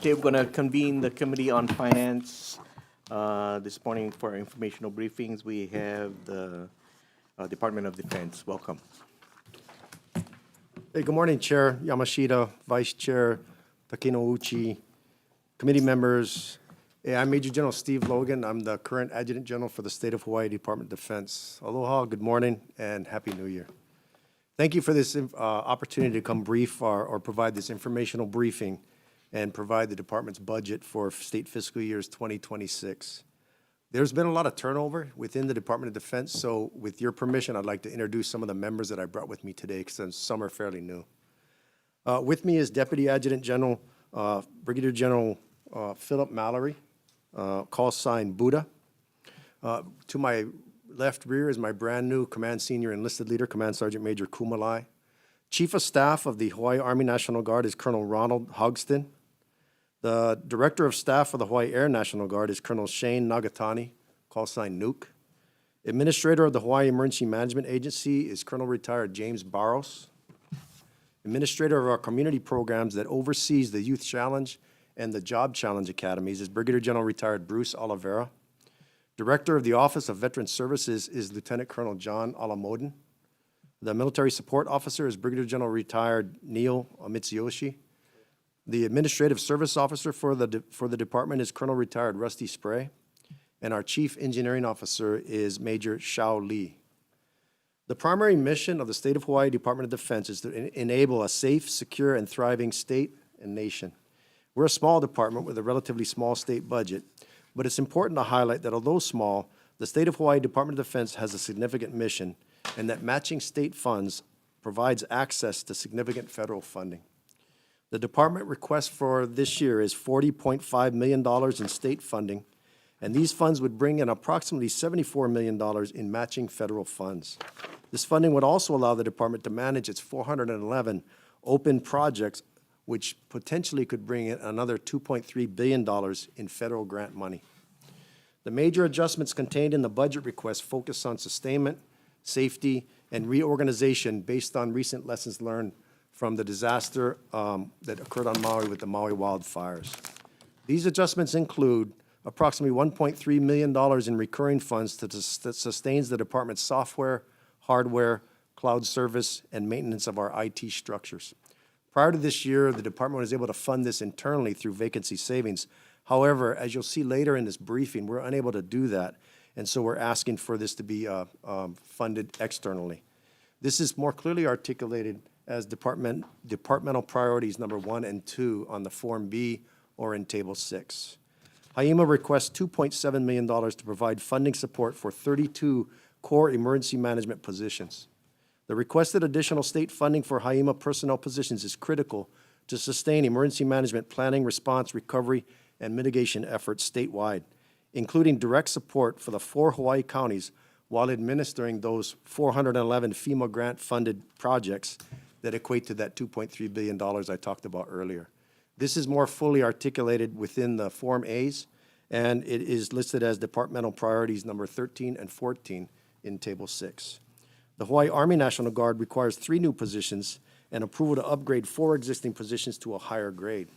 Okay, we're going to convene the Committee on Finance this morning for informational briefings. We have the Department of Defense. Welcome. Hey, good morning, Chair Yamashita, Vice Chair Takino Uchi, committee members. Hey, I'm Major General Steve Logan. I'm the current Adjutant General for the State of Hawaii Department of Defense. Aloha, good morning, and Happy New Year. Thank you for this opportunity to come brief or provide this informational briefing and provide the department's budget for state fiscal years 2026. There's been a lot of turnover within the Department of Defense, so with your permission, I'd like to introduce some of the members that I brought with me today, because some are fairly new. With me is Deputy Adjutant General, Brigadier General Philip Mallory, call sign Buddha. To my left rear is my brand new Command Senior Enlisted Leader, Command Sergeant Major Kumalai. Chief of Staff of the Hawaii Army National Guard is Colonel Ronald Hogston. The Director of Staff for the Hawaii Air National Guard is Colonel Shane Nagatani, call sign Nuke. Administrator of the Hawaii Emergency Management Agency is Colonel Retired James Barros. Administrator of our community programs that oversees the Youth Challenge and the Job Challenge Academies is Brigadier General Retired Bruce Oliveira. Director of the Office of Veteran Services is Lieutenant Colonel John Alamoden. The Military Support Officer is Brigadier General Retired Neil Mitsuyoshi. The Administrative Service Officer for the department is Colonel Retired Rusty Spray. And our Chief Engineering Officer is Major Shao Lee. The primary mission of the State of Hawaii Department of Defense is to enable a safe, secure, and thriving state and nation. We're a small department with a relatively small state budget, but it's important to highlight that although small, the State of Hawaii Department of Defense has a significant mission, and that matching state funds provides access to significant federal funding. The department request for this year is $40.5 million in state funding, and these funds would bring in approximately $74 million in matching federal funds. This funding would also allow the department to manage its 411 open projects, which potentially could bring in another $2.3 billion in federal grant money. The major adjustments contained in the budget request focus on sustainment, safety, and reorganization based on recent lessons learned from the disaster that occurred on Maui with the Maui wildfires. These adjustments include approximately $1.3 million in recurring funds that sustains the department's software, hardware, cloud service, and maintenance of our IT structures. Prior to this year, the department was able to fund this internally through vacancy savings. However, as you'll see later in this briefing, we're unable to do that, and so we're asking for this to be funded externally. This is more clearly articulated as departmental priorities number 1 and 2 on the Form B or in Table 6. HAIMA requests $2.7 million to provide funding support for 32 core emergency management positions. The requested additional state funding for HAIMA personnel positions is critical to sustain emergency management planning, response, recovery, and mitigation efforts statewide, including direct support for the 4 Hawaii counties while administering those 411 FEMA grant-funded projects that equate to that $2.3 billion I talked about earlier. This is more fully articulated within the Form A's, and it is listed as departmental priorities number 13 and 14 in Table 6. The Hawaii Army National Guard requires 3 new positions and approval to upgrade 4 existing positions to a higher grade.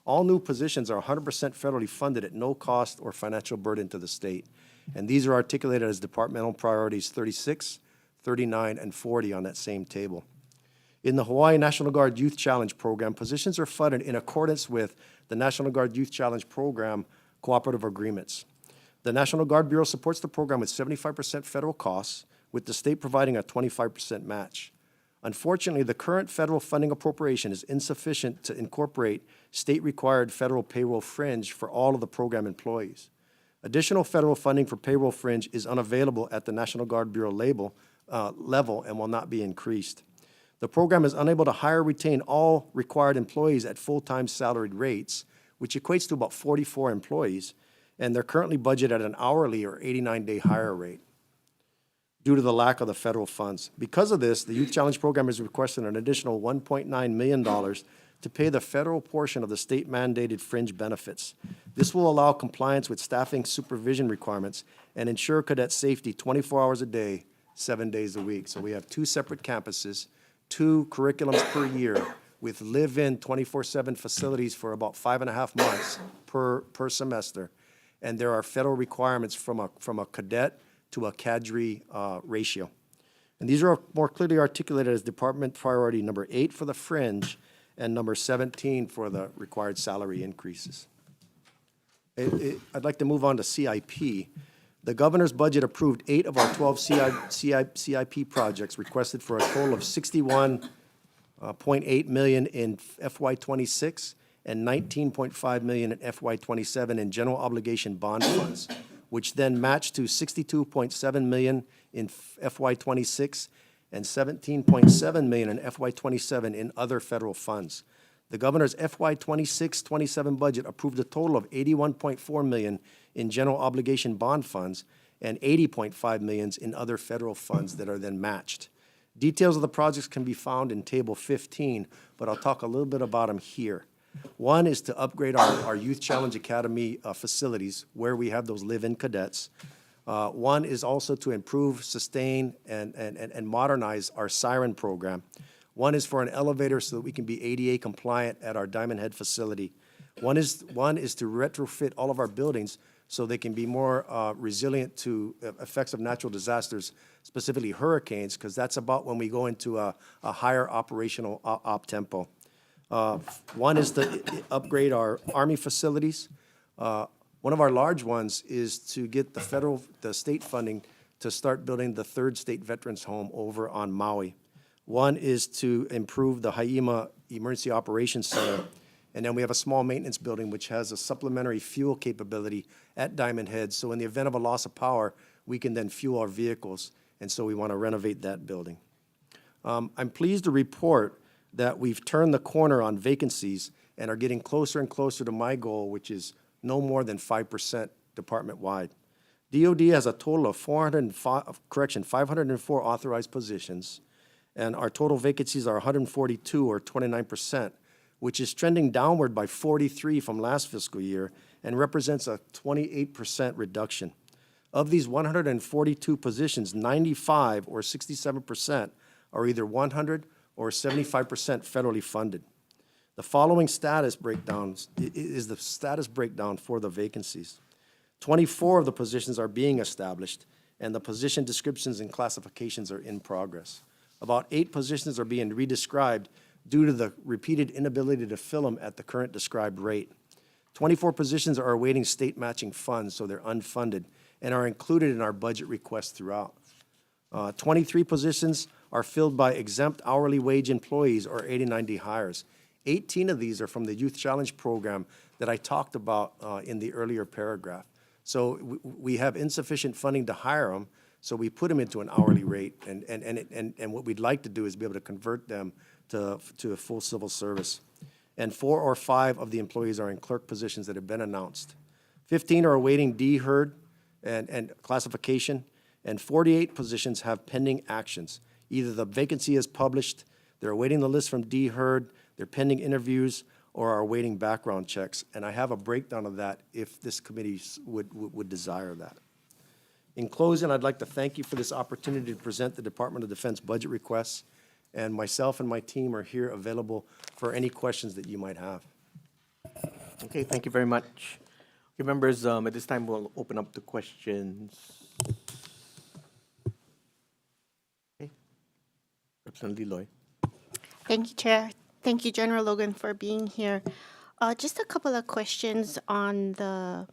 All new positions are 100% federally funded at no cost or financial burden to the state, and these are articulated as departmental priorities 36, 39, and 40 on that same table. In the Hawaii National Guard Youth Challenge Program, positions are funded in accordance with the National Guard Youth Challenge Program cooperative agreements. The National Guard Bureau supports the program with 75% federal costs, with the state providing a 25% match. Unfortunately, the current federal funding appropriation is insufficient to incorporate state-required federal payroll fringe for all of the program employees. Additional federal funding for payroll fringe is unavailable at the National Guard Bureau level and will not be increased. The program is unable to hire or retain all required employees at full-time salaried rates, which equates to about 44 employees, and they're currently budgeted at an hourly or 89-day hire rate due to the lack of the federal funds. Because of this, the Youth Challenge Program is requesting an additional $1.9 million to pay the federal portion of the state-mandated fringe benefits. This will allow compliance with staffing supervision requirements and ensure cadet safety 24 hours a day, 7 days a week. So we have 2 separate campuses, 2 curriculums per year with live-in 24/7 facilities for about 5.5 months per semester. And there are federal requirements from a cadet to a cadre ratio. And these are more clearly articulated as department priority number 8 for the fringe and number 17 for the required salary increases. I'd like to move on to CIP. The governor's budget approved 8 of our 12 CIP projects, requested for a total of $61.8 million in FY '26 and $19.5 million in FY '27 in general obligation bond funds, which then matched to $62.7 million in FY '26 and $17.7 million in FY '27 in other federal funds. The governor's FY '26-27 budget approved a total of $81.4 million in general obligation bond funds and $80.5 million in other federal funds that are then matched. Details of the projects can be found in Table 15, but I'll talk a little bit about them here. One is to upgrade our Youth Challenge Academy facilities where we have those live-in cadets. One is also to improve, sustain, and modernize our siren program. One is for an elevator so that we can be ADA compliant at our Diamond Head facility. One is to retrofit all of our buildings so they can be more resilient to effects of natural disasters, specifically hurricanes, because that's about when we go into a higher operational op tempo. One is to upgrade our Army facilities. One of our large ones is to get the state funding to start building the 3rd state veterans home over on Maui. One is to improve the Haima Emergency Operations Center. And then we have a small maintenance building which has a supplementary fuel capability at Diamond Head. So in the event of a loss of power, we can then fuel our vehicles. And so we want to renovate that building. I'm pleased to report that we've turned the corner on vacancies and are getting closer and closer to my goal, which is no more than 5% department-wide. DOD has a total of 504 authorized positions, and our total vacancies are 142, or 29%, which is trending downward by 43 from last fiscal year and represents a 28% reduction. Of these 142 positions, 95, or 67%, are either 100 or 75% federally funded. The following status breakdowns is the status breakdown for the vacancies. 24 of the positions are being established, and the position descriptions and classifications are in progress. About 8 positions are being redescribed due to the repeated inability to fill them at the current described rate. 24 positions are awaiting state matching funds, so they're unfunded, and are included in our budget request throughout. 23 positions are filled by exempt hourly wage employees or 80/90 hires. 18 of these are from the Youth Challenge program that I talked about in the earlier paragraph. So we have insufficient funding to hire them, so we put them into an hourly rate, and what we'd like to do is be able to convert them to a full civil service. And 4 or 5 of the employees are in clerk positions that have been announced. 15 are awaiting DHERD and classification, and 48 positions have pending actions. Either the vacancy is published, they're awaiting the list from DHERD, they're pending interviews, or are awaiting background checks. And I have a breakdown of that if this committee would desire that. In closing, I'd like to thank you for this opportunity to present the Department of Defense budget requests, and myself and my team are here available for any questions that you might have. Okay, thank you very much. Okay, members, at this time, we'll open up to questions. Okay. Representative Loy. Thank you, Chair. Thank you, General Logan, for being here. Just a couple of questions on the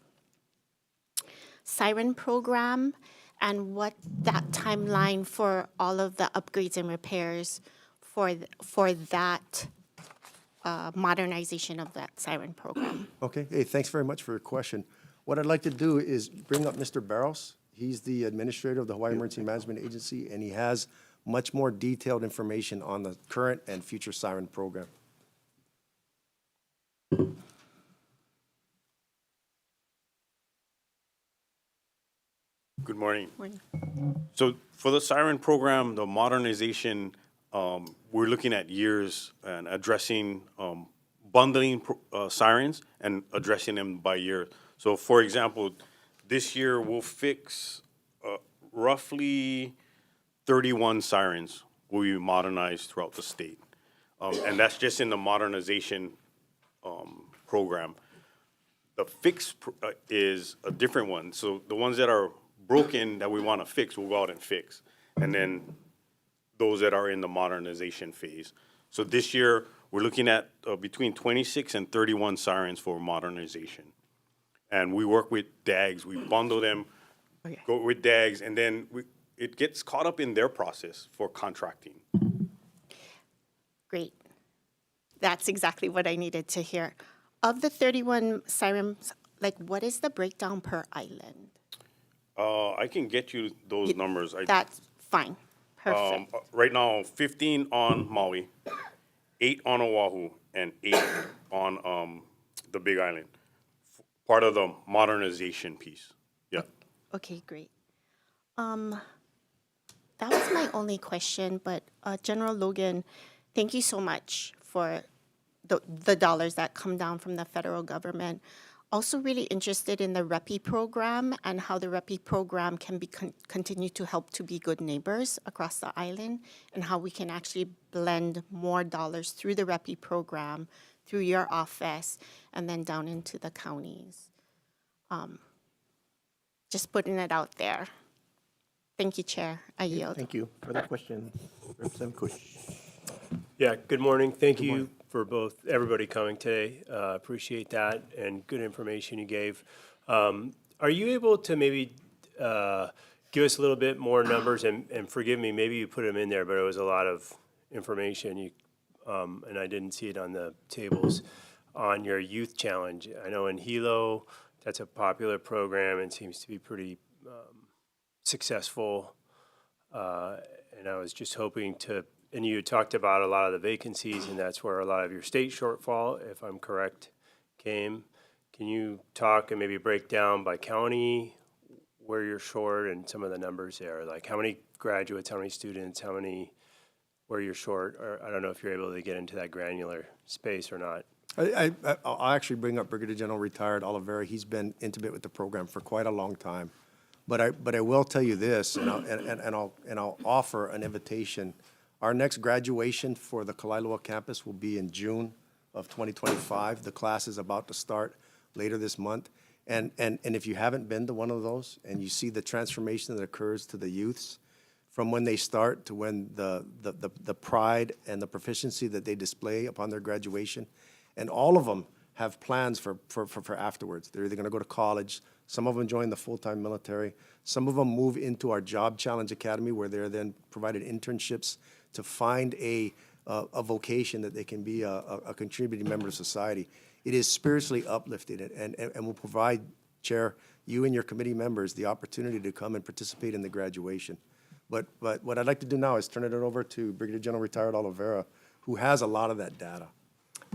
siren program and what that timeline for all of the upgrades and repairs for that modernization of that siren program. Okay, hey, thanks very much for your question. What I'd like to do is bring up Mr. Barros. He's the administrator of the Hawaii Emergency Management Agency, and he has much more detailed information on the current and future siren program. Good morning. Morning. So for the siren program, the modernization, we're looking at years and addressing bundling sirens and addressing them by year. So for example, this year we'll fix roughly 31 sirens will be modernized throughout the state. and that's just in the modernization program. The is a different one. So the ones that are broken that we want to fix, we'll go out and fix. And then those that are in the modernization phase. So this year, we're looking at between 26 and 31 sirens for modernization. And we work with DAGs. We bundle them, go with DAGs, and then it gets caught up in their process for contracting. Great. That's exactly what I needed to hear. Of the 31 sirens, like, what is the breakdown per island? I can get you those numbers. That's fine. Perfect. Right now, 15 on Maui, 8 on Oahu, and 8 on the Big Island. Part of the modernization piece. Yeah. Okay, great. That was my only question, but General Logan, thank you so much for the dollars that come down from the federal government. Also really interested in the REPI program and how the REPI program can be continue to help to be good neighbors across the island, and how we can actually blend more dollars through the REPI program, through your office, and then down into the counties. Just putting it out there. Thank you, Chair. I yield. Thank you for that question. Representative Kush. Yeah, good morning. Thank you for everybody coming today. Appreciate that, and good information you gave. Are you able to maybe give us a little bit more numbers, and forgive me, maybe you put them in there, but it was a lot of information, and I didn't see it on the tables, on your youth challenge. I know in Hilo, that's a popular program and seems to be pretty successful, and I was just hoping to, and you talked about a lot of the vacancies, and that's where a lot of your state shortfall, if I'm correct, came. Can you talk and maybe break down by county where you're short and some of the numbers there? Like how many graduates, how many students, where you're short? Or I don't know if you're able to get into that granular space or not. I'll actually bring up Brigadier General Retired Oliveira. He's been intimate with the program for quite a long time. But I will tell you this, and I'll offer an invitation. Our next graduation for the Kailua campus will be in June of 2025. The class is about to start later this month. And if you haven't been to one of those and you see the transformation that occurs to the youths from when they start to when the pride and the proficiency that they display upon their graduation, and all of them have plans for afterwards. They're either going to go to college. Some of them join the full-time military. Some of them move into our Job Challenge Academy, where they're then provided internships to find a vocation that they can be a contributing member of society. It is spiritually uplifting, and will provide, Chair, you and your committee members the opportunity to come and participate in the graduation. But what I'd like to do now is turn it over to Brigadier General Retired Oliveira, who has a lot of that data.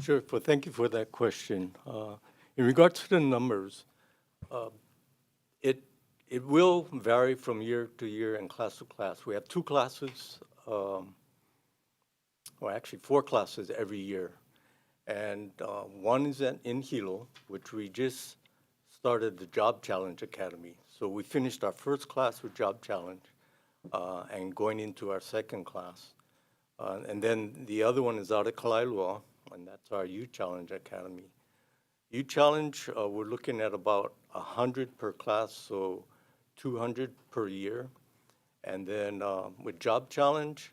Sure. Thank you for that question. In regards to the numbers, it will vary from year to year and class to class. We have 2 classes, well, actually 4 classes every year. And one is in Hilo, which we just started the Job Challenge Academy. So we finished our first class with Job Challenge and going into our second class. And then the other one is out at Kailua, and that's our Youth Challenge Academy. Youth Challenge, we're looking at about 100 per class, so 200 per year. And then with Job Challenge,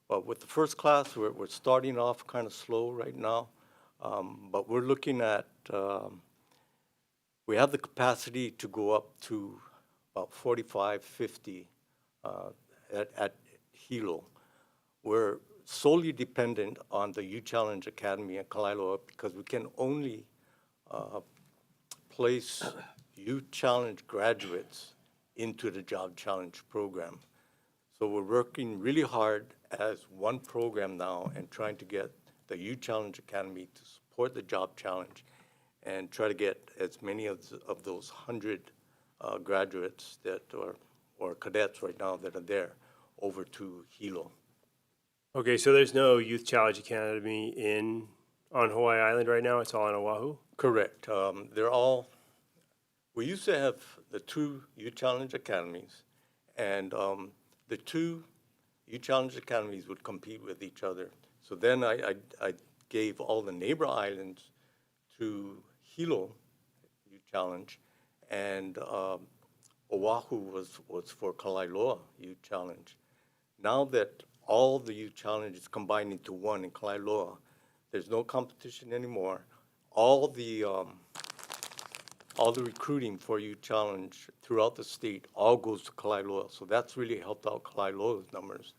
with the first class, we're starting off kind of slow right now, but we're looking at, we have the capacity to go up to about 45, 50 at Hilo. We're solely dependent on the Youth Challenge Academy at Kailua because we can only place Youth Challenge graduates into the Job Challenge program. So we're working really hard as one program now and trying to get the Youth Challenge Academy to support the Job Challenge and try to get as many of those 100 graduates that or cadets right now that are there over to Hilo. Okay, so there's no Youth Challenge Academy on Hawaii Island right now? It's all on Oahu? Correct. They're all, we used to have the 2 Youth Challenge Academies, and the 2 Youth Challenge Academies would compete with each other. So then I gave all the neighbor islands to Hilo Youth Challenge, and Oahu was for Kalailoa Youth Challenge. Now that all the youth challenge is combined into one in Kalailoa, there's no competition anymore. All the recruiting for youth challenge throughout the state all goes to Kalailoa. So that's really helped out Kalailoa's numbers.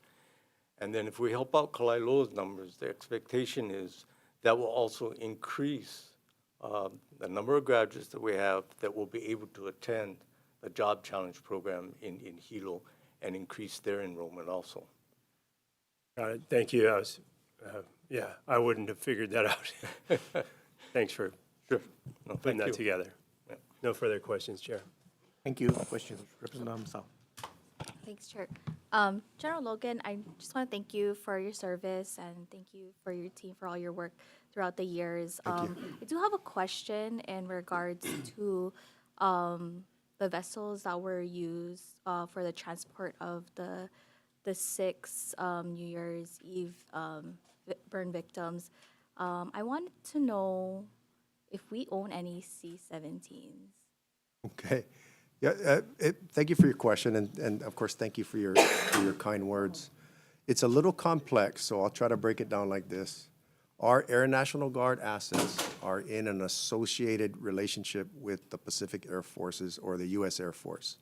And then if we help out Kalailoa's numbers, the expectation is that will also increase the number of graduates that we have that will be able to attend the job challenge program in Hilo and increase their enrollment also. Got it. Thank you. I wouldn't have figured that out. Thanks for Sure. No, putting thank that you. together. Yeah. No further questions, Chair. Thank you. Questions, Representative Hamsao. Thanks, Chair. General Logan, I just want to thank you for your service and thank you for your team for all your work throughout the years. I do have a question in regards to the vessels that were used for the transport of the 6 New Year's Eve burn victims. I wanted to know if we own any C-17s. Okay. Yeah, thank you for your question, and of course, thank you for your kind words. It's a little complex, so I'll try to break it down like this. Our Air National Guard assets are in an associated relationship with the Pacific Air Forces or the U.S. Air Force.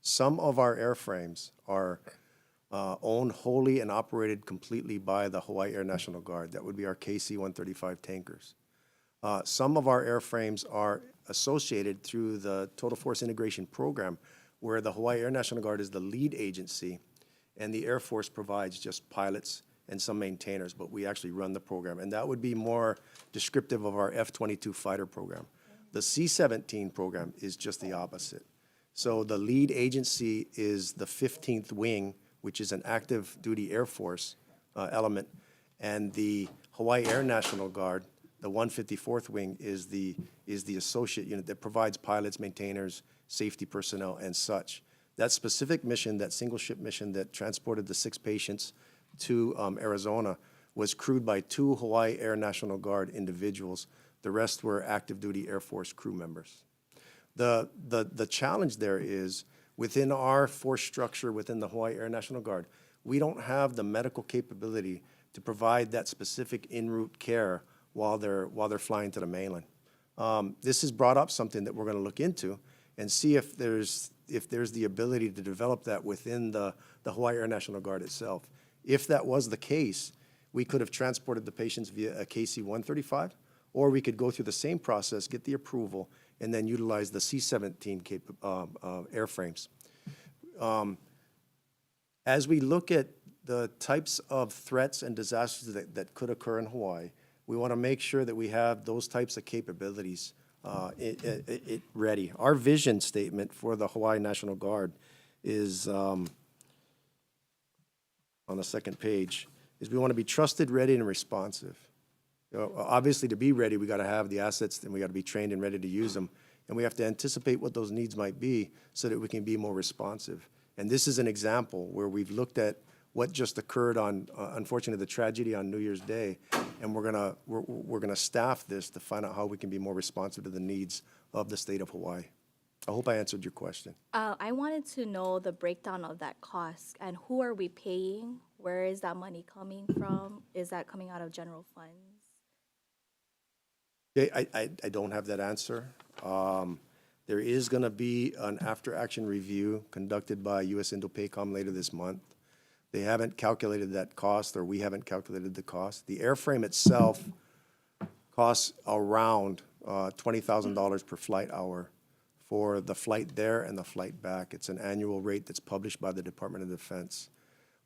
Some of our airframes are owned wholly and operated completely by the Hawaii Air National Guard. That would be our KC-135 tankers. Some of our airframes are associated through the Total Force Integration Program, where the Hawaii Air National Guard is the lead agency, and the Air Force provides just pilots and some maintainers, but we actually run the program. And that would be more descriptive of our F-22 fighter program. The C-17 program is just the opposite. So the lead agency is the 15th Wing, which is an active duty Air Force element, and the Hawaii Air National Guard, the 154th Wing, is the associate unit that provides pilots, maintainers, safety personnel, and such. That specific mission, that single ship mission that transported the 6 patients to Arizona, was crewed by 2 Hawaii Air National Guard individuals. The rest were active duty Air Force crew members. The challenge there is, within our force structure within the Hawaii Air National Guard, we don't have the medical capability to provide that specific en route care while they're flying to the mainland. This has brought up something that we're going to look into and see if there's the ability to develop that within the Hawaii Air National Guard itself. If that was the case, we could have transported the patients via a KC-135, or we could go through the same process, get the approval, and then utilize the C-17 airframes. As we look at the types of threats and disasters that could occur in Hawaii, we want to make sure that we have those types of capabilities ready. Our vision statement for the Hawaii National Guard is, on the second page, is we want to be trusted, ready, and responsive. Obviously, to be ready, we got to have the assets, and we got to be trained and ready to use them. And we have to anticipate what those needs might be so that we can be more responsive. And this is an example where we've looked at what just occurred on, unfortunately, the tragedy on New Year's Day, and we're gonna staff this to find out how we can be more responsive to the needs of the state of Hawaii. I hope I answered your question. I wanted to know the breakdown of that cost and who are we paying? Where is that money coming from? Is that coming out of general funds? Okay, I don't have that answer. There is gonna be an after-action review conducted by US Indo-PACOM later this month. They haven't calculated that cost, or we haven't calculated the cost. The airframe itself costs around $20,000 per flight hour for the flight there and the flight back. It's an annual rate that's published by the Department of Defense.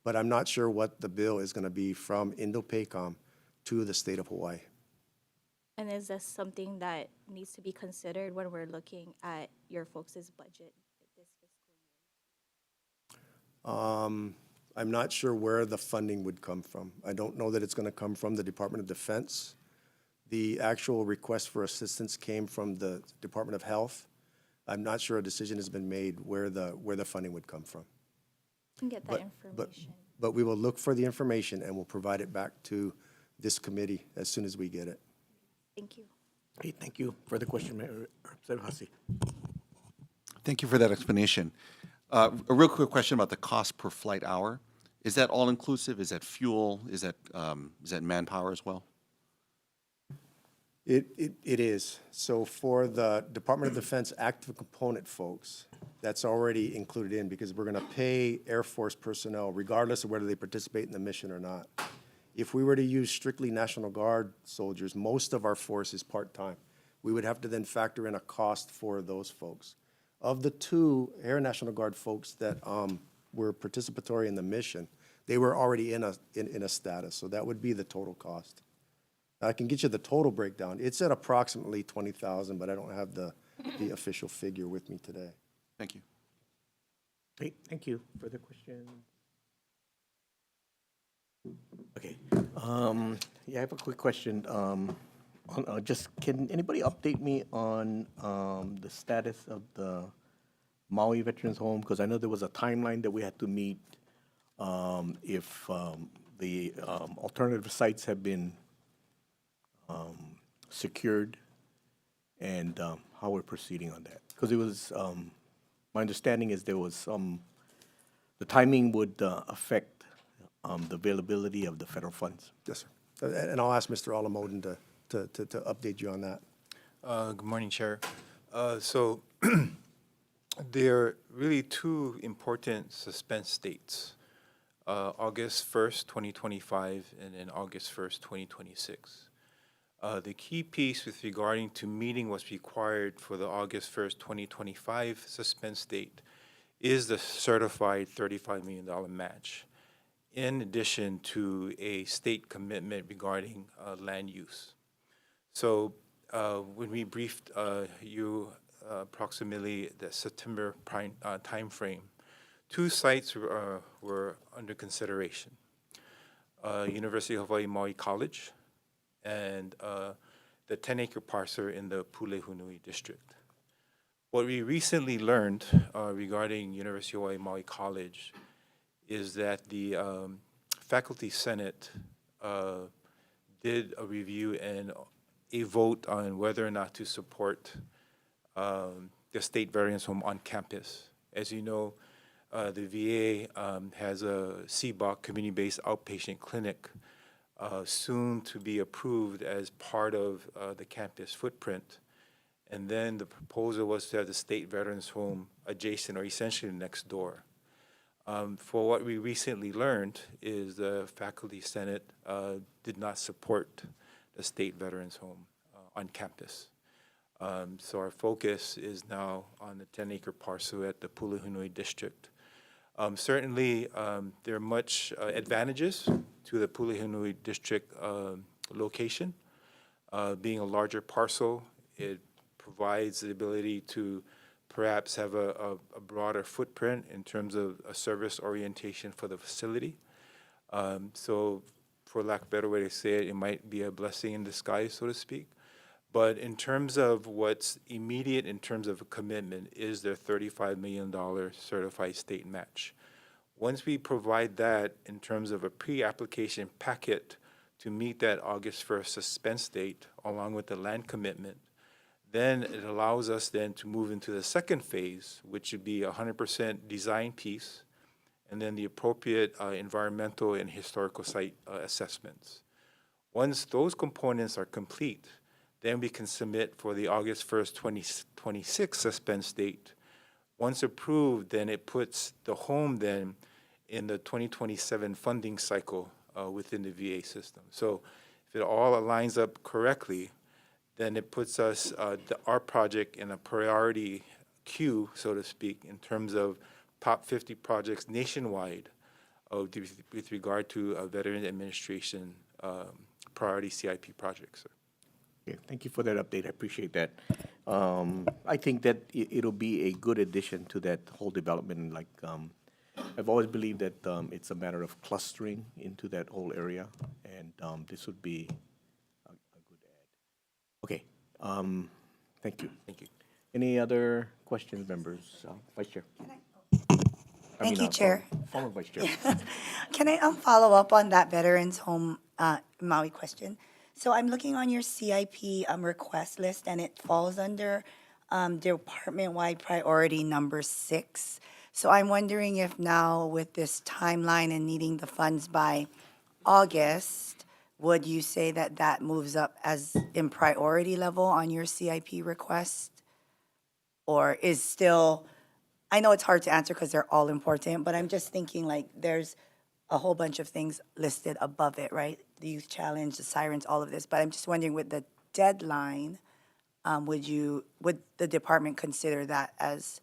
But I'm not sure what the bill is gonna be from Indo-PACOM to the state of Hawaii. And is this something that needs to be considered when we're looking at your folks' budget this fiscal year? I'm not sure where the funding would come from. I don't know that it's going to come from the Department of Defense. The actual request for assistance came from the Department of Health. I'm not sure a decision has been made where the funding would come from. You can get that information. But we will look for the information and we'll provide it back to this committee as soon as we get it. Thank you. Okay, thank you. Further question, Representative Hussey. Thank you for that explanation. A real quick question about the cost per flight hour. Is that all inclusive? Is that fuel? Is that manpower as well? It is. So for the Department of Defense active component folks, that's already included in because we're going to pay Air Force personnel regardless of whether they participate in the mission or not. If we were to use strictly National Guard soldiers, most of our force is part-time. We would have to then factor in a cost for those folks. Of the two Air National Guard folks that were participatory in the mission, they were already in a status, so that would be the total cost. I can get you the total breakdown. It's at approximately 20,000, but I don't have the official figure with me today. Thank you. Okay, thank you. Further questions? Okay. Yeah, I have a quick question. Can anybody update me on the status of the Maui Veterans Home? Because I know there was a timeline that we had to meet if the alternative sites have been secured and how we're proceeding on that. Because it was, my understanding is there was the timing would affect the availability of the federal funds. Yes, sir. And I'll ask Mr. Alamoden to update you on that. Good morning, Chair. So there are really two important suspense dates, August 1st, 2025, and then August 1st, 2026. The key piece with regarding to meeting what's required for the August 1st, 2025 suspense date is the certified $35 million match, in addition to a state commitment regarding land use. So when we briefed you approximately the September timeframe, two sites were under consideration. University of Hawaii Maui College and the 10-acre parcel in the Pulehunui district. What we recently learned regarding University of Hawaii Maui College is that the faculty senate did a review and a vote on whether or not to support the state veterans home on campus. As you know, the VA has a CBOC, community-based outpatient clinic, soon to be approved as part of the campus footprint. And then the proposal was to have the state veterans home adjacent or essentially next door. For what we recently learned is the faculty senate did not support the state veterans home on campus. So our focus is now on the 10-acre parcel at the Pulehunui district. Certainly, there are much advantages to the Pulehunui district location. Being a larger parcel, it provides the ability to perhaps have a broader footprint in terms of a service orientation for the facility. So for lack of a better way to say it, it might be a blessing in disguise, so to speak. But in terms of what's immediate in terms of a commitment is their $35 million certified state match. Once we provide that in terms of a pre-application packet to meet that August 1st suspense date along with the land commitment, then it allows us then to move into the second phase, which would be 100% design piece, and then the appropriate environmental and historical site assessments. Once those components are complete, then we can submit for the August 1st, 2026 suspense date. Once approved, then it puts the home then in the 2027 funding cycle within the VA system. So if it all aligns up correctly, then it puts us, our project in a priority queue, so to speak, in terms of top 50 projects nationwide with regard to Veteran Administration priority CIP projects. Okay, thank you for that update. I appreciate that. I think that it'll be a good addition to that whole development. Like, I've always believed that it's a matter of clustering into that whole area, and this would be a good add. Okay, thank you. Thank you. Any other questions, members? Vice Chair. Thank you, Chair. Former Vice Chair. Can I follow up on that Veterans Home Maui question? So I'm looking on your CIP request list, and it falls under department-wide priority number 6. So I'm wondering if now with this timeline and needing the funds by August, would you say that that moves up as in priority level on your CIP request? Or is still, I know it's hard to answer because they're all important, but I'm just thinking like there's a whole bunch of things listed above it, right? The youth challenge, the sirens, all of this. But I'm just wondering with the deadline, would the department consider that as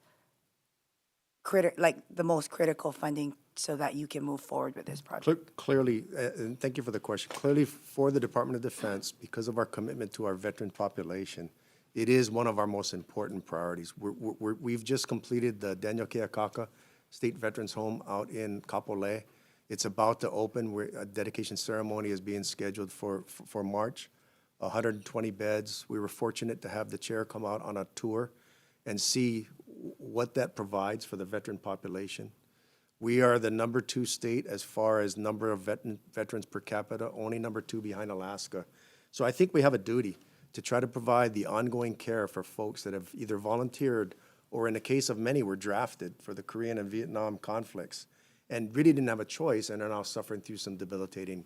like the most critical funding so that you can move forward with this project? Clearly, and thank you for the question. Clearly, for the Department of Defense, because of our commitment to our veteran population, it is one of our most important priorities. We've just completed the Daniel Keakaka State Veterans Home out in Kapolei. It's about to open. A dedication ceremony is being scheduled for March. 120 beds. We were fortunate to have the chair come out on a tour and see what that provides for the veteran population. We are the number 2 state as far as number of veterans per capita, only number 2 behind Alaska. So I think we have a duty to try to provide the ongoing care for folks that have either volunteered or in the case of many were drafted for the Korean and Vietnam conflicts and really didn't have a choice and are now suffering through some debilitating,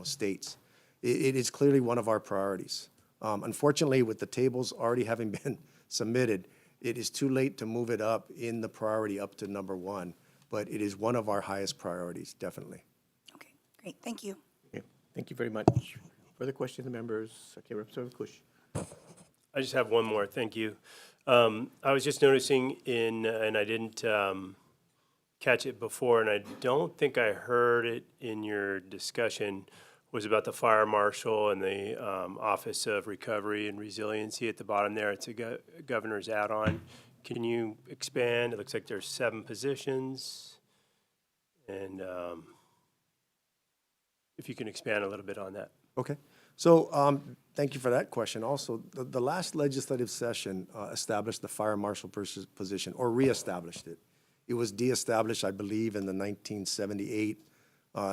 states. It is clearly one of our priorities. Unfortunately, with the tables already having been submitted, it is too late to move it up in the priority up to number 1, but it is one of our highest priorities, definitely. Okay, great, thank you. Okay, thank you very much. Further questions, members? Okay, Representative Kush. I just have one more, thank you. I was just noticing and I didn't catch it before, and I don't think I heard it in your discussion, was about the fire marshal and the Office of Recovery and Resiliency at the bottom there. It's a governor's add-on. Can you expand? It looks like there's 7 positions. And if you can expand a little bit on that. Okay. So thank you for that question. Also, the last legislative session established the fire marshal position or reestablished it. It was de-established, I believe, in the 1978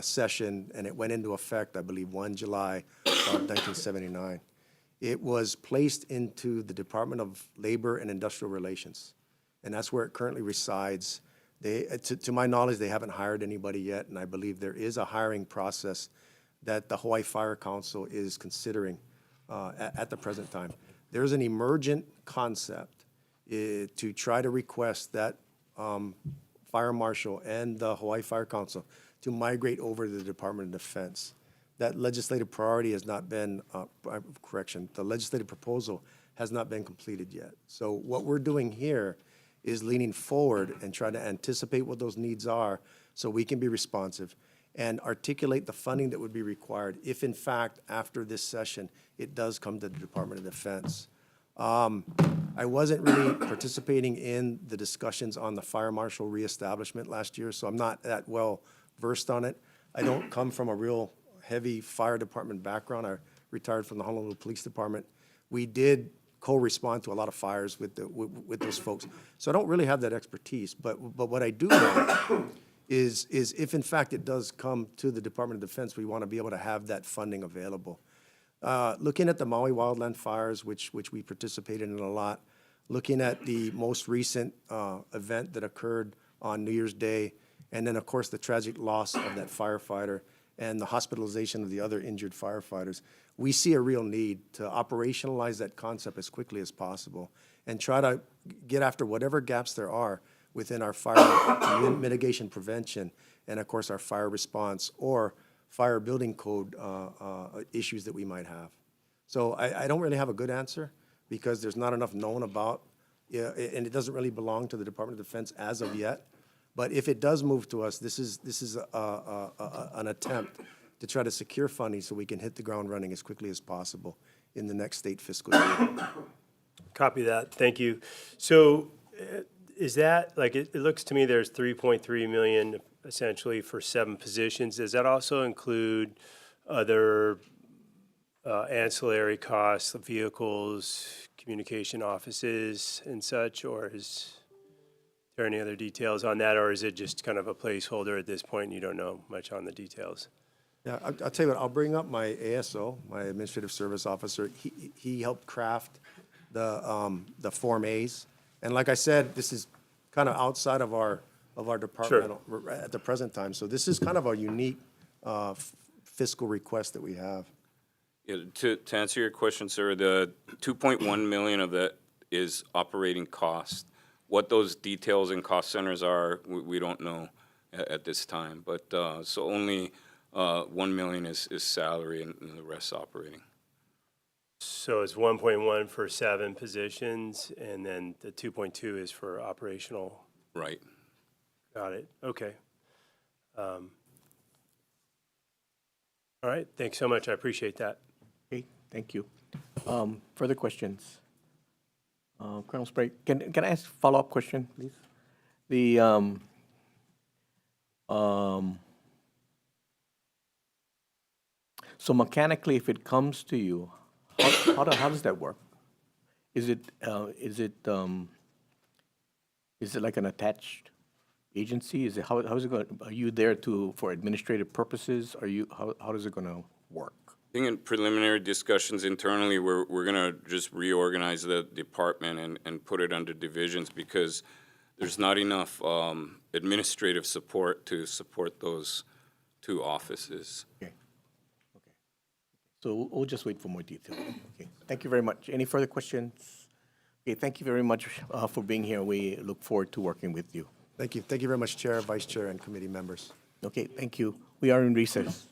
session, and it went into effect, I believe, 1 July of 1979. It was placed into the Department of Labor and Industrial Relations, and that's where it currently resides. To my knowledge, they haven't hired anybody yet, and I believe there is a hiring process that the Hawaii Fire Council is considering at the present time. There's an emergent concept to try to request that fire marshal and the Hawaii Fire Council to migrate over to the Department of Defense. That legislative priority has not been, the legislative proposal has not been completed yet. So what we're doing here is leaning forward and trying to anticipate what those needs are so we can be responsive and articulate the funding that would be required if, in fact, after this session, it does come to the Department of Defense. I wasn't really participating in the discussions on the fire marshal reestablishment last year, so I'm not that well versed on it. I don't come from a real heavy fire department background. I retired from the Honolulu Police Department. We did co-respond to a lot of fires with those folks. So I don't really have that expertise, but what I do know is if in fact it does come to the Department of Defense, we want to be able to have that funding available. Looking at the Maui wildland fires, which we participated in a lot, looking at the most recent event that occurred on New Year's Day, and then of course the tragic loss of that firefighter and the hospitalization of the other injured firefighters, we see a real need to operationalize that concept as quickly as possible and try to get after whatever gaps there are within our fire mitigation prevention and of course our fire response or fire building code issues that we might have. So I don't really have a good answer because there's not enough known about, and it doesn't really belong to the Department of Defense as of yet. But if it does move to us, this is an attempt to try to secure funding so we can hit the ground running as quickly as possible in the next state fiscal year. Copy that, thank you. So is that, like, it looks to me there's 3.3 million essentially for 7 positions. Does that also include other ancillary costs, vehicles, communication offices and such, or there any other details on that, or is it just kind of a placeholder at this point and you don't know much on the details? Yeah, I'll tell you what, I'll bring up my ASO, my Administrative Service Officer. He helped craft the Form As. And like I said, this is kind of outside of our department at the present time. So this is kind of a unique fiscal request that we have. Yeah, to answer your question, sir, the 2.1 million of that is operating cost. What those details and cost centers are, we don't know at this time. But, so only 1 million is salary and the rest operating. So it's 1.1 for 7 positions, and then the 2.2 is for operational. Right. Got it. Okay. All right. Thanks so much. I appreciate that. Okay, thank you. Further questions? Colonel Sprague, can I ask a follow-up question, please? The, so mechanically, if it comes to you, how does that work? Is it like an attached agency? Is it, how is it going, are you there for administrative purposes? How is it going to work? I think in preliminary discussions internally, we're gonna just reorganize the department and put it under divisions because there's not enough administrative support to support those 2 offices. Okay. Okay. So we'll just wait for more detail. Okay. Thank you very much. Any further questions? Okay, thank you very much for being here. We look forward to working with you. Thank you. Thank you very much, Chair, Vice Chair, and committee members. Okay, thank you. We are in recess.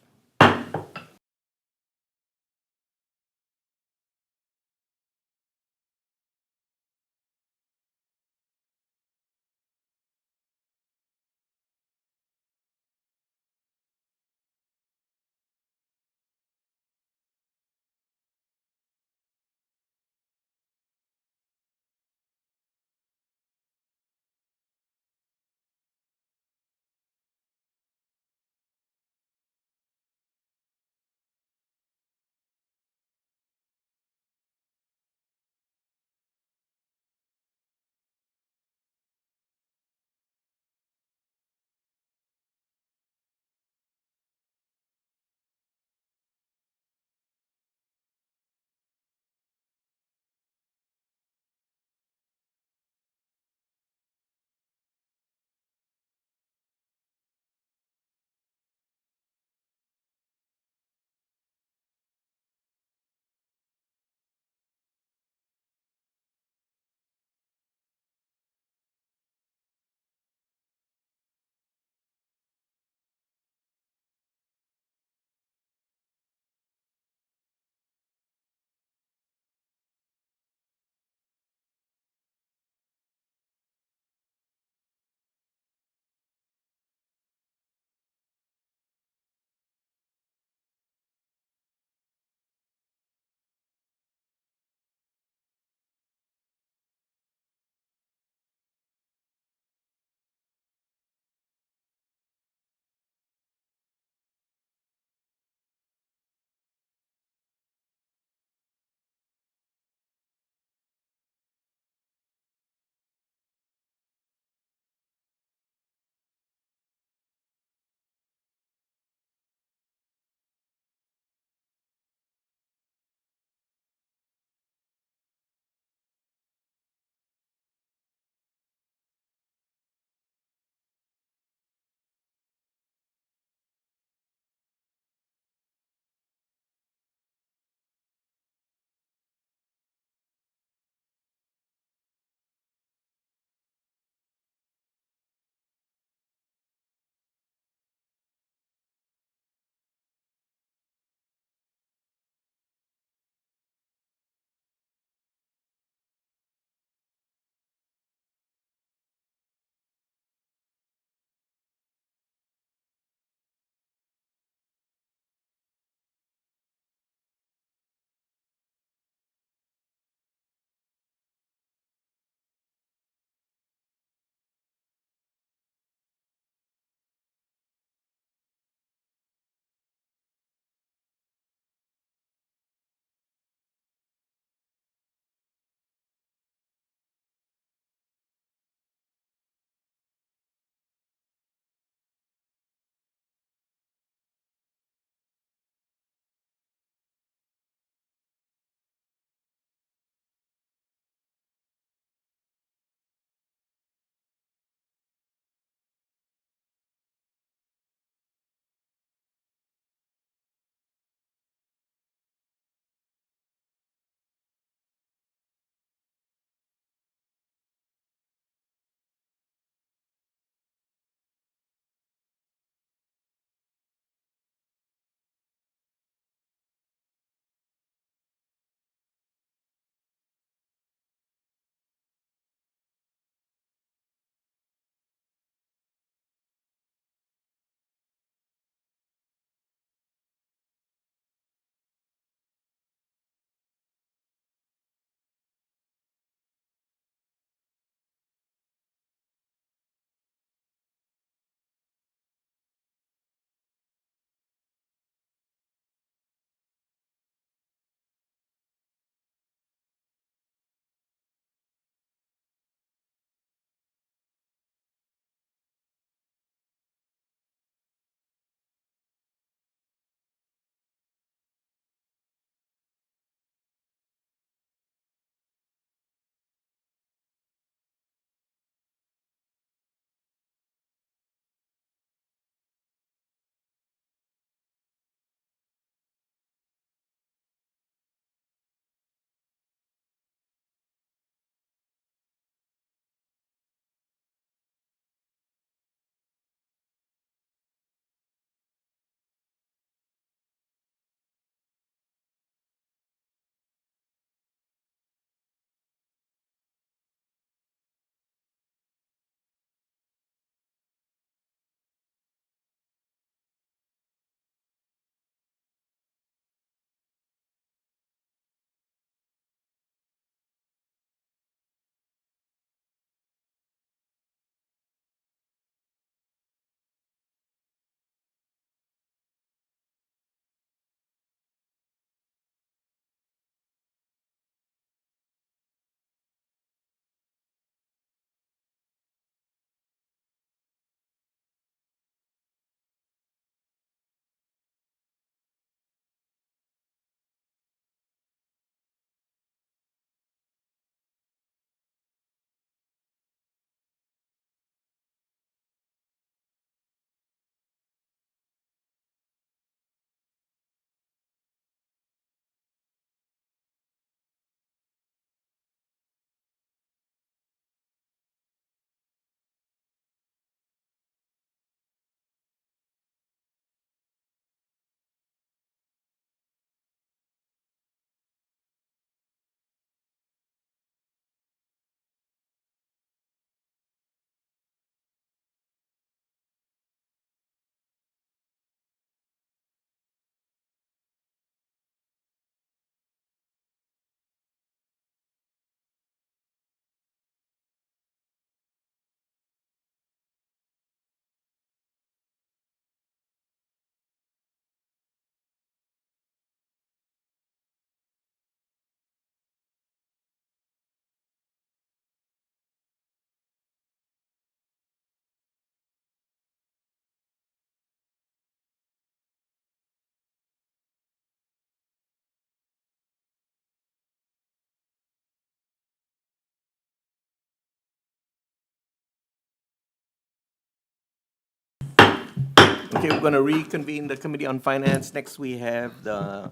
Okay, we're going to reconvene the Committee on Finance. Next, we have the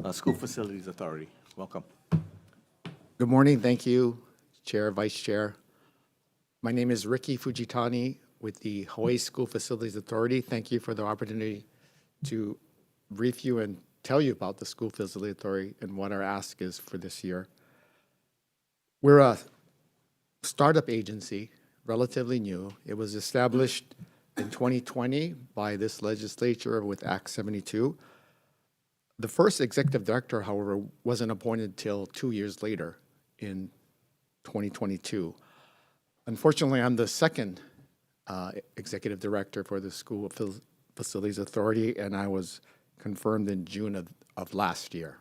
School Facilities Authority. Welcome. Good morning. Thank you, Chair, Vice Chair. My name is Ricky Fujitani with the Hawaii School Facilities Authority. Thank you for the opportunity to brief you and tell you about the School Facility Authority and what our ask is for this year. We're a startup agency, relatively new. It was established in 2020 by this legislature with Act 72. The first executive director, however, wasn't appointed till 2 years later in 2022. Unfortunately, I'm the second executive director for the School Facilities Authority, and I was confirmed in June of last year.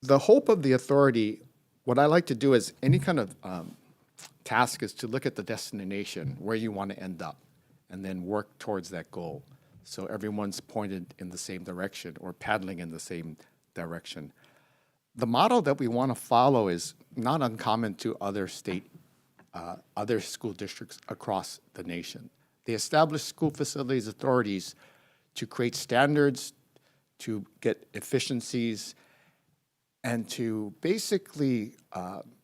The hope of the authority, what I like to do is any kind of task is to look at the destination, where you want to end up, and then work towards that goal. So everyone's pointed in the same direction or paddling in the same direction. The model that we want to follow is not uncommon to other other school districts across the nation. They establish school facilities authorities to create standards, to get efficiencies, and to basically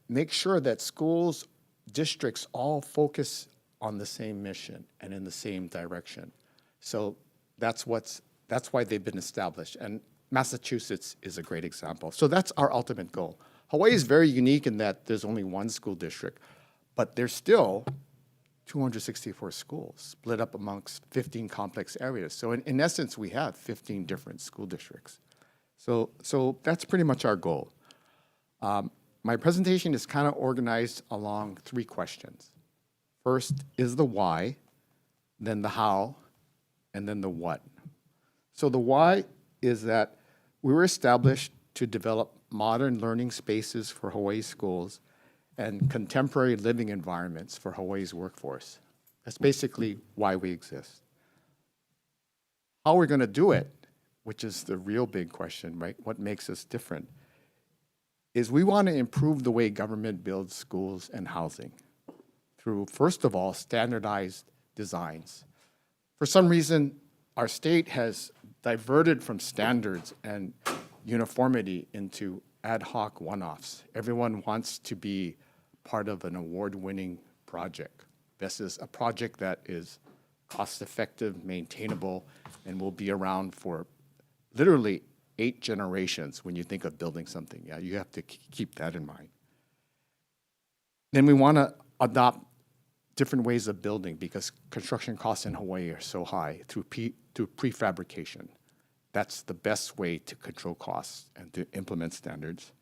make sure that schools, districts all focus on the same mission and in the same direction. So that's why they've been established. And Massachusetts is a great example. So that's our ultimate goal. Hawaii is very unique in that there's only one school district, but there's still 264 schools split up amongst 15 complex areas. So in essence, we have 15 different school districts. So that's pretty much our goal. My presentation is kind of organized along 3 questions. First is the why, then the how, and then the what. So the why is that we were established to develop modern learning spaces for Hawaii schools and contemporary living environments for Hawaii's workforce. That's basically why we exist. How we're going to do it, which is the real big question, right? What makes us different, is we want to improve the way government builds schools and housing through, first of all, standardized designs. For some reason, our state has diverted from standards and uniformity into ad hoc one-offs. Everyone wants to be part of an award-winning project. This is a project that is cost-effective, maintainable, and will be around for literally 8 generations when you think of building something. Yeah, you have to keep that in mind. Then we want to adopt different ways of building because construction costs in Hawaii are so high through prefabrication. That's the best way to control costs and to implement standards.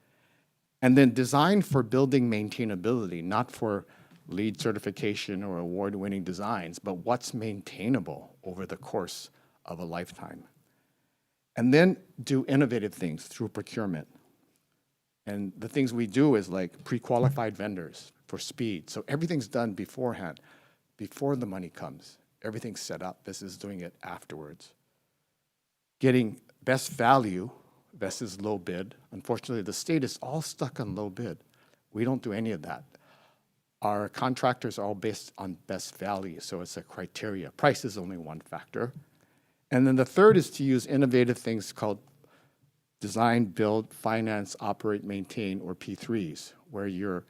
And then design for building maintainability, not for LEED certification or award-winning designs, but what's maintainable over the course of a lifetime. And then do innovative things through procurement. And the things we do is like pre-qualified vendors for speed. So everything's done beforehand, before the money comes. Everything's set up. This is doing it afterwards. Getting best value versus low bid. Unfortunately, the state is all stuck on low bid. We don't do any of that. Our contractors are all based on best value, so it's a criteria. Price is only one factor. And then the third is to use innovative things called design, build, finance, operate, maintain, or P3s, where you're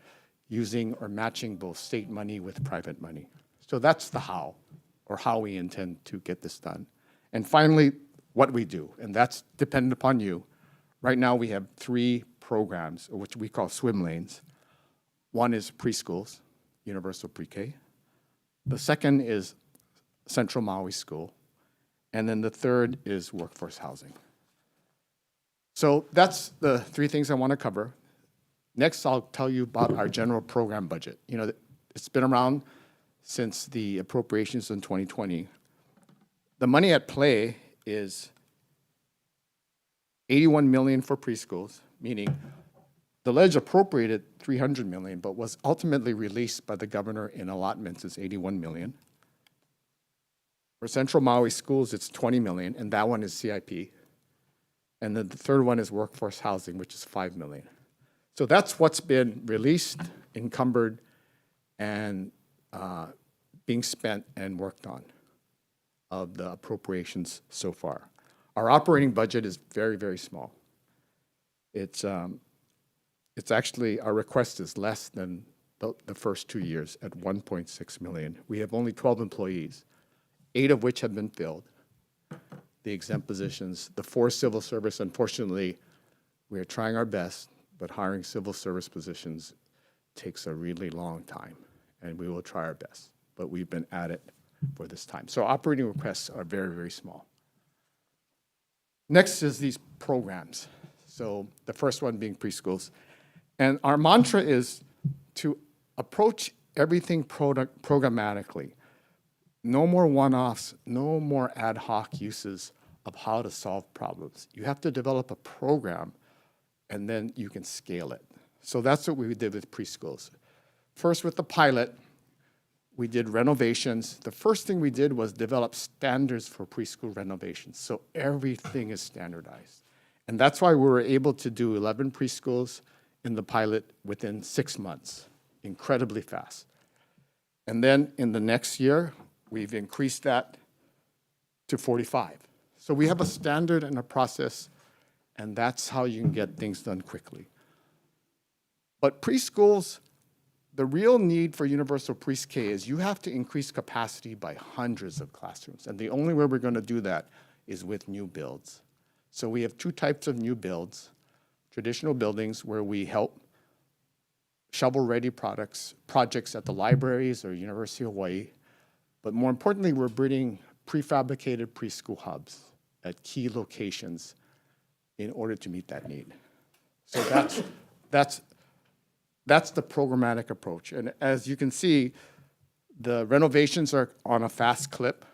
using or matching both state money with private money. So that's the how, or how we intend to get this done. And finally, what we do, and that's dependent upon you. Right now, we have 3 programs, which we call swim lanes. One is preschools, universal pre-K. The second is Central Maui School. And then the third is workforce housing. So that's the 3 things I want to cover. Next, I'll tell you about our general program budget. You know, it's been around since the appropriations in 2020. The money at play is $81 million for preschools, meaning the ledge appropriated $300 million, but was ultimately released by the governor in allotments as $81 million. For Central Maui schools, it's $20 million, and that one is CIP. And then the third one is workforce housing, which is $5 million. So that's what's been released, encumbered, and being spent and worked on. of the appropriations so far. Our operating budget is very, very small. It's actually, our request is less than the first 2 years at 1.6 million. We have only 12 employees, 8 of which have been filled, the exempt positions. The 4 civil service, unfortunately, we are trying our best, but hiring civil service positions takes a really long time, and we will try our best. But we've been at it for this time. So operating requests are very, very small. Next is these programs. So the first one being preschools. And our mantra is to approach everything programmatically. No more one-offs, no more ad hoc uses of how to solve problems. You have to develop a program, and then you can scale it. So that's what we did with preschools. First, with the pilot, we did renovations. The first thing we did was develop standards for preschool renovations. So everything is standardized. And that's why we were able to do 11 preschools in the pilot within 6 months, incredibly fast. And then in the next year, we've increased that to 45. So we have a standard and a process, and that's how you can get things done quickly. But preschools, the real need for universal pre-K is you have to increase capacity by hundreds of classrooms. And the only way we're going to do that is with new builds. So we have 2 types of new builds: traditional buildings where we help shovel-ready projects at the libraries or University of Hawaii. But more importantly, we're bringing prefabricated preschool hubs at key locations in order to meet that need. So that's the programmatic approach. And as you can see, the renovations are on a fast clip.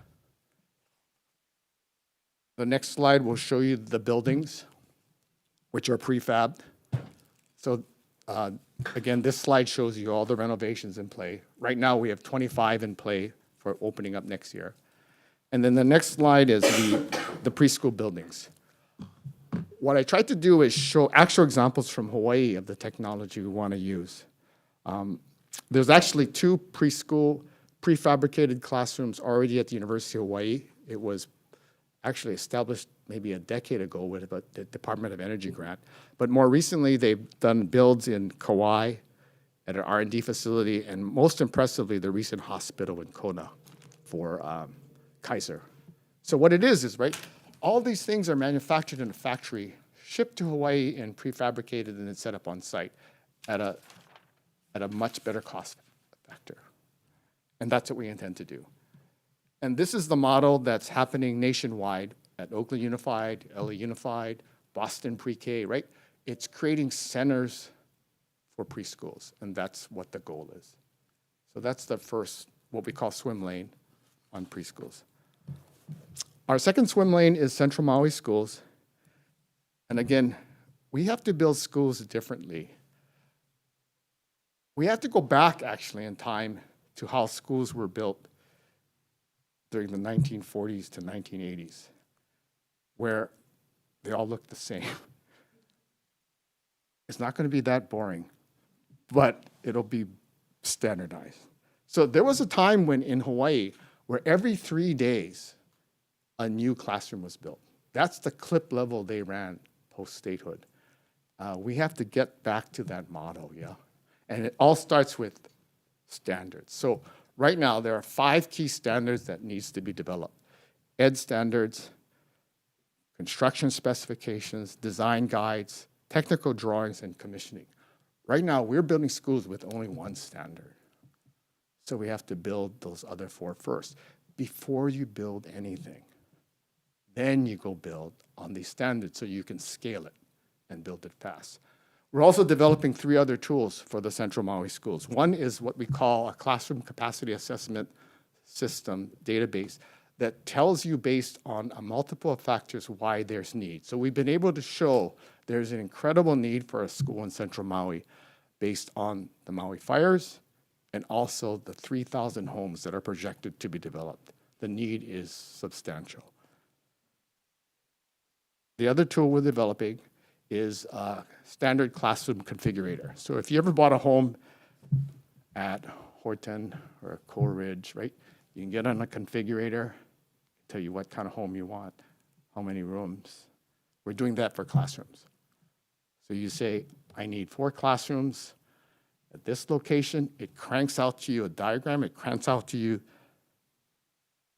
The next slide will show you the buildings, which are prefabbed. So again, this slide shows you all the renovations in play. Right now, we have 25 in play for opening up next year. And then the next slide is the preschool buildings. What I tried to do is show actual examples from Hawaii of the technology we want to use. There's actually 2 preschool prefabricated classrooms already at the University of Hawaii. It was actually established maybe a decade ago with the Department of Energy grant. But more recently, they've done builds in Kauai at an R&D facility, and most impressively, the recent hospital in Kona for Kaiser. So what it is, right, all these things are manufactured in a factory, shipped to Hawaii, and prefabricated and then set up on site at a much better cost factor. And that's what we intend to do. And this is the model that's happening nationwide at Oakland Unified, LA Unified, Boston Pre-K, right? It's creating centers for preschools, and that's what the goal is. So that's the first, what we call swim lane on preschools. Our second swim lane is Central Maui schools. And again, we have to build schools differently. We have to go back, actually, in time to how schools were built during the 1940s to 1980s, where they all look the same. It's not going to be that boring, but it'll be standardized. So there was a time when in Hawaii where every 3 days a new classroom was built. That's the clip level they ran post-statehood. We have to get back to that model, yeah? And it all starts with standards. So right now, there are 5 key standards that needs to be developed: ED standards, construction specifications, design guides, technical drawings, and commissioning. Right now, we're building schools with only 1 standard. So we have to build those other 4 first before you build anything. Then you go build on these standards so you can scale it and build it fast. We're also developing 3 other tools for the Central Maui schools. One is what we call a classroom capacity assessment system database that tells you based on a multiple of factors why there's need. So we've been able to show there's an incredible need for a school in Central Maui based on the Maui fires and also the 3,000 homes that are projected to be developed. The need is substantial. The other tool we're developing is a standard classroom configurator. So if you ever bought a home at Horton or Coral Ridge, right, you can get on a configurator, tell you what kind of home you want, how many rooms. We're doing that for classrooms. So you say, I need 4 classrooms at this location. It cranks out to you a diagram. It cranks out to you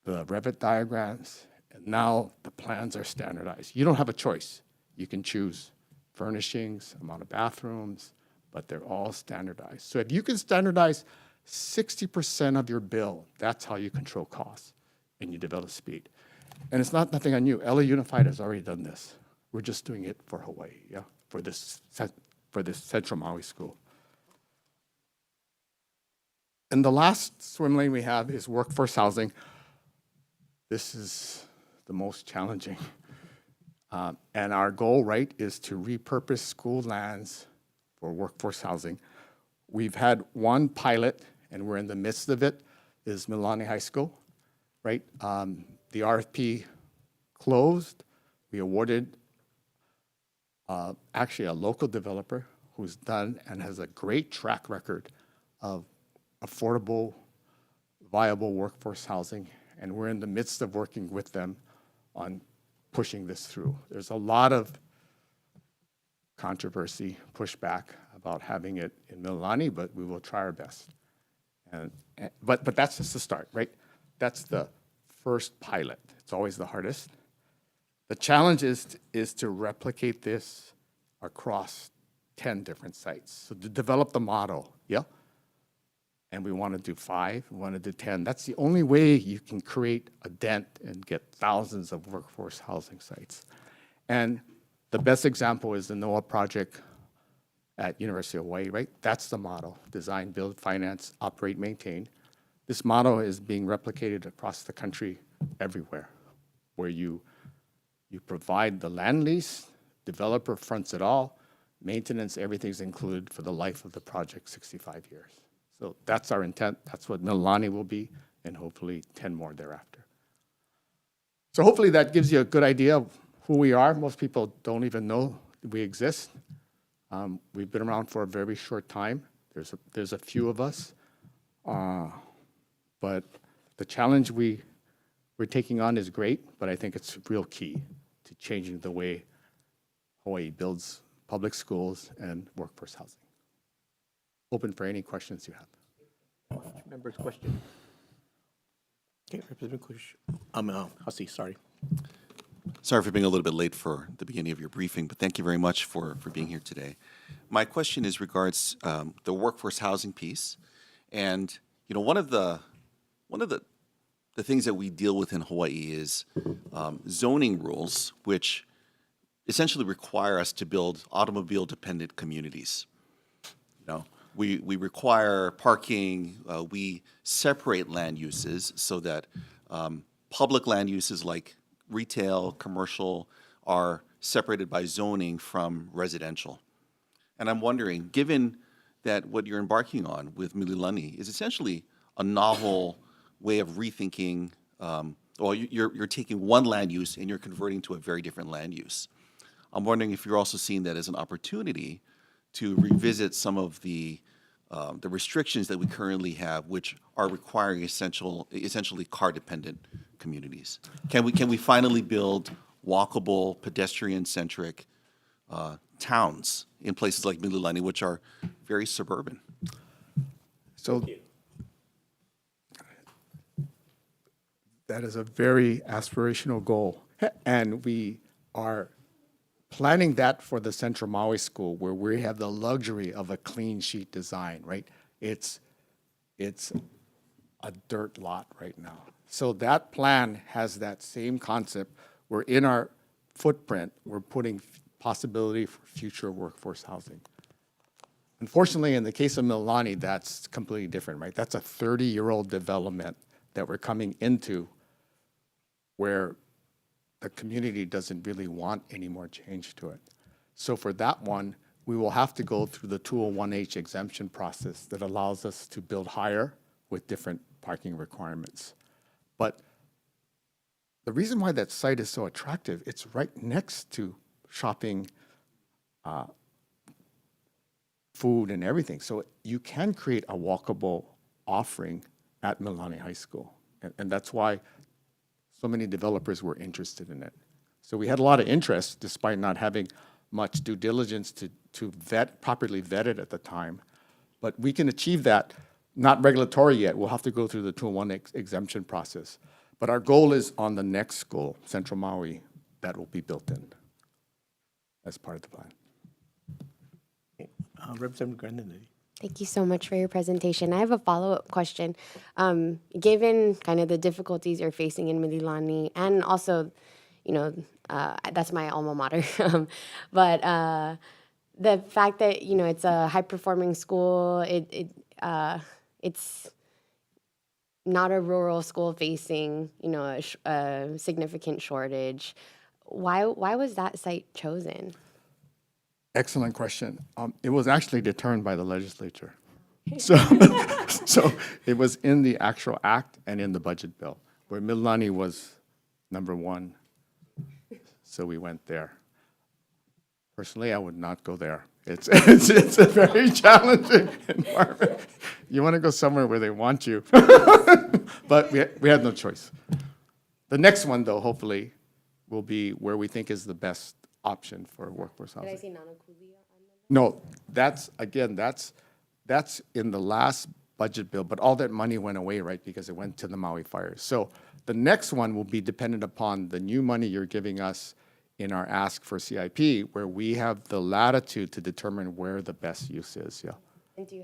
the Revit diagrams. And now the plans are standardized. You don't have a choice. You can choose furnishings, amount of bathrooms, but they're all standardized. So if you can standardize 60% of your bill, that's how you control costs and you develop speed. And it's not nothing on you. LA Unified has already done this. We're just doing it for Hawaii, yeah, for this Central Maui school. And the last swim lane we have is workforce housing. This is the most challenging. And our goal, right, is to repurpose school lands for workforce housing. We've had one pilot, and we're in the midst of it, is Mililani High School, right? The RFP closed. We awarded actually a local developer who's done and has a great track record of affordable, viable workforce housing. And we're in the midst of working with them on pushing this through. There's a lot of controversy, pushback about having it in Mililani, but we will try our best. But that's just the start, right? That's the first pilot. It's always the hardest. The challenge is to replicate this across 10 different sites. So to develop the model, yeah? And we want to do 5, we want to do 10. That's the only way you can create a dent and get thousands of workforce housing sites. And the best example is the NOAA project at University of Hawaii, right? That's the model: design, build, finance, operate, maintain. This model is being replicated across the country everywhere, where you provide the land lease, developer fronts it all, maintenance, everything's included for the life of the project, 65 years. So that's our intent. That's what Mililani will be, and hopefully 10 more thereafter. So hopefully that gives you a good idea of who we are. Most people don't even know we exist. We've been around for a very short time. There's a few of us, but the challenge we're taking on is great, but I think it's real key to changing the way Hawaii builds public schools and workforce housing. Open for any questions you have. Members' question. Okay, Representative Kush. Hussey, sorry. Sorry for being a little bit late for the beginning of your briefing, but thank you very much for being here today. My question is regards the workforce housing piece, and one of the things that we deal with in Hawaii is zoning rules, which essentially require us to build automobile-dependent communities. We require parking. We separate land uses so that public land uses like retail, commercial, are separated by zoning from residential. And I'm wondering, given that what you're embarking on with Mililani is essentially a novel way of rethinking, or you're taking one land use and you're converting to a very different land use. I'm wondering if you're also seeing that as an opportunity to revisit some of the restrictions that we currently have, which are requiring essentially car-dependent communities. Can we finally build walkable, pedestrian-centric towns in places like Mililani, which are very suburban? So that is a very aspirational goal, and we are planning that for the Central Maui School, where we have the luxury of a clean sheet design, right? It's a dirt lot right now. So that plan has that same concept. We're in our footprint, we're putting possibility for future workforce housing. Unfortunately, in the case of Mililani, that's completely different, right? That's a 30-year-old development that we're coming into where the community doesn't really want any more change to it. So for that one, we will have to go through the 201H exemption process that allows us to build higher with different parking requirements. But the reason why that site is so attractive, it's right next to shopping, food and everything. So you can create a walkable offering at Mililani High School. And that's why so many developers were interested in it. So we had a lot of interest despite not having much due diligence to properly vet it at the time. But we can achieve that, not regulatory yet. We'll have to go through the 201 exemption process. But our goal is on the next school, Central Maui, that will be built in as part of the plan. Representative Grandinetti. Thank you so much for your presentation. I have a follow-up question. Given kind of the difficulties you're facing in Mililani, and also, that's my alma mater, but the fact that it's a high-performing school, it's not a rural school facing a significant shortage. Why was that site chosen? Excellent question. It was actually determined by the legislature. So, so it was in the actual act and in the budget bill, where Mililani was number one. So we went there. Personally, I would not go there. It's a very challenging environment. You want to go somewhere where they want you. But we had no choice. The next one, though, hopefully, will be where we think is the best option for workforce housing. Did I see Nanakuli on the? No, that's in the last budget bill, but all that money went away, right, because it went to the Maui fires. So the next one will be dependent upon the new money you're giving us in our ask for CIP, where we have the latitude to determine where the best use is, yeah. And do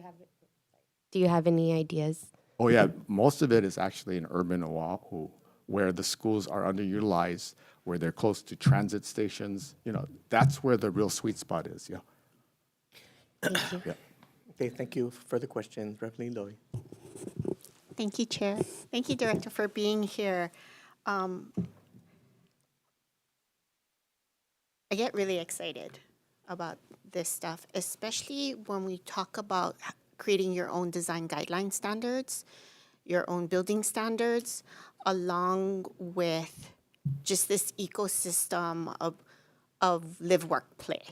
you have any ideas? Oh, yeah, most of it is actually in urban Oahu, where the schools are underutilized, where they're close to transit stations. That's where the real sweet spot is, yeah. Thank you. Yeah. Okay, thank you. Further questions, Reverend Lowy. Thank you, Chair. Thank you, Director, for being here. I get really excited about this stuff, especially when we talk about creating your own design guideline standards, your own building standards, along with just this ecosystem of live, work, play.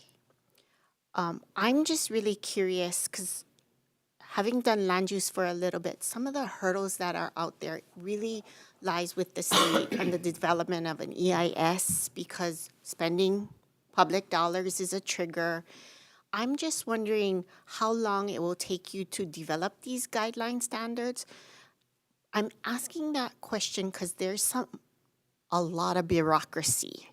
I'm just really curious because having done land use for a little bit, some of the hurdles that are out there really lies with the state and the development of an EIS because spending public dollars is a trigger. I'm just wondering how long it will take you to develop these guideline standards. I'm asking that question because there's a lot of bureaucracy,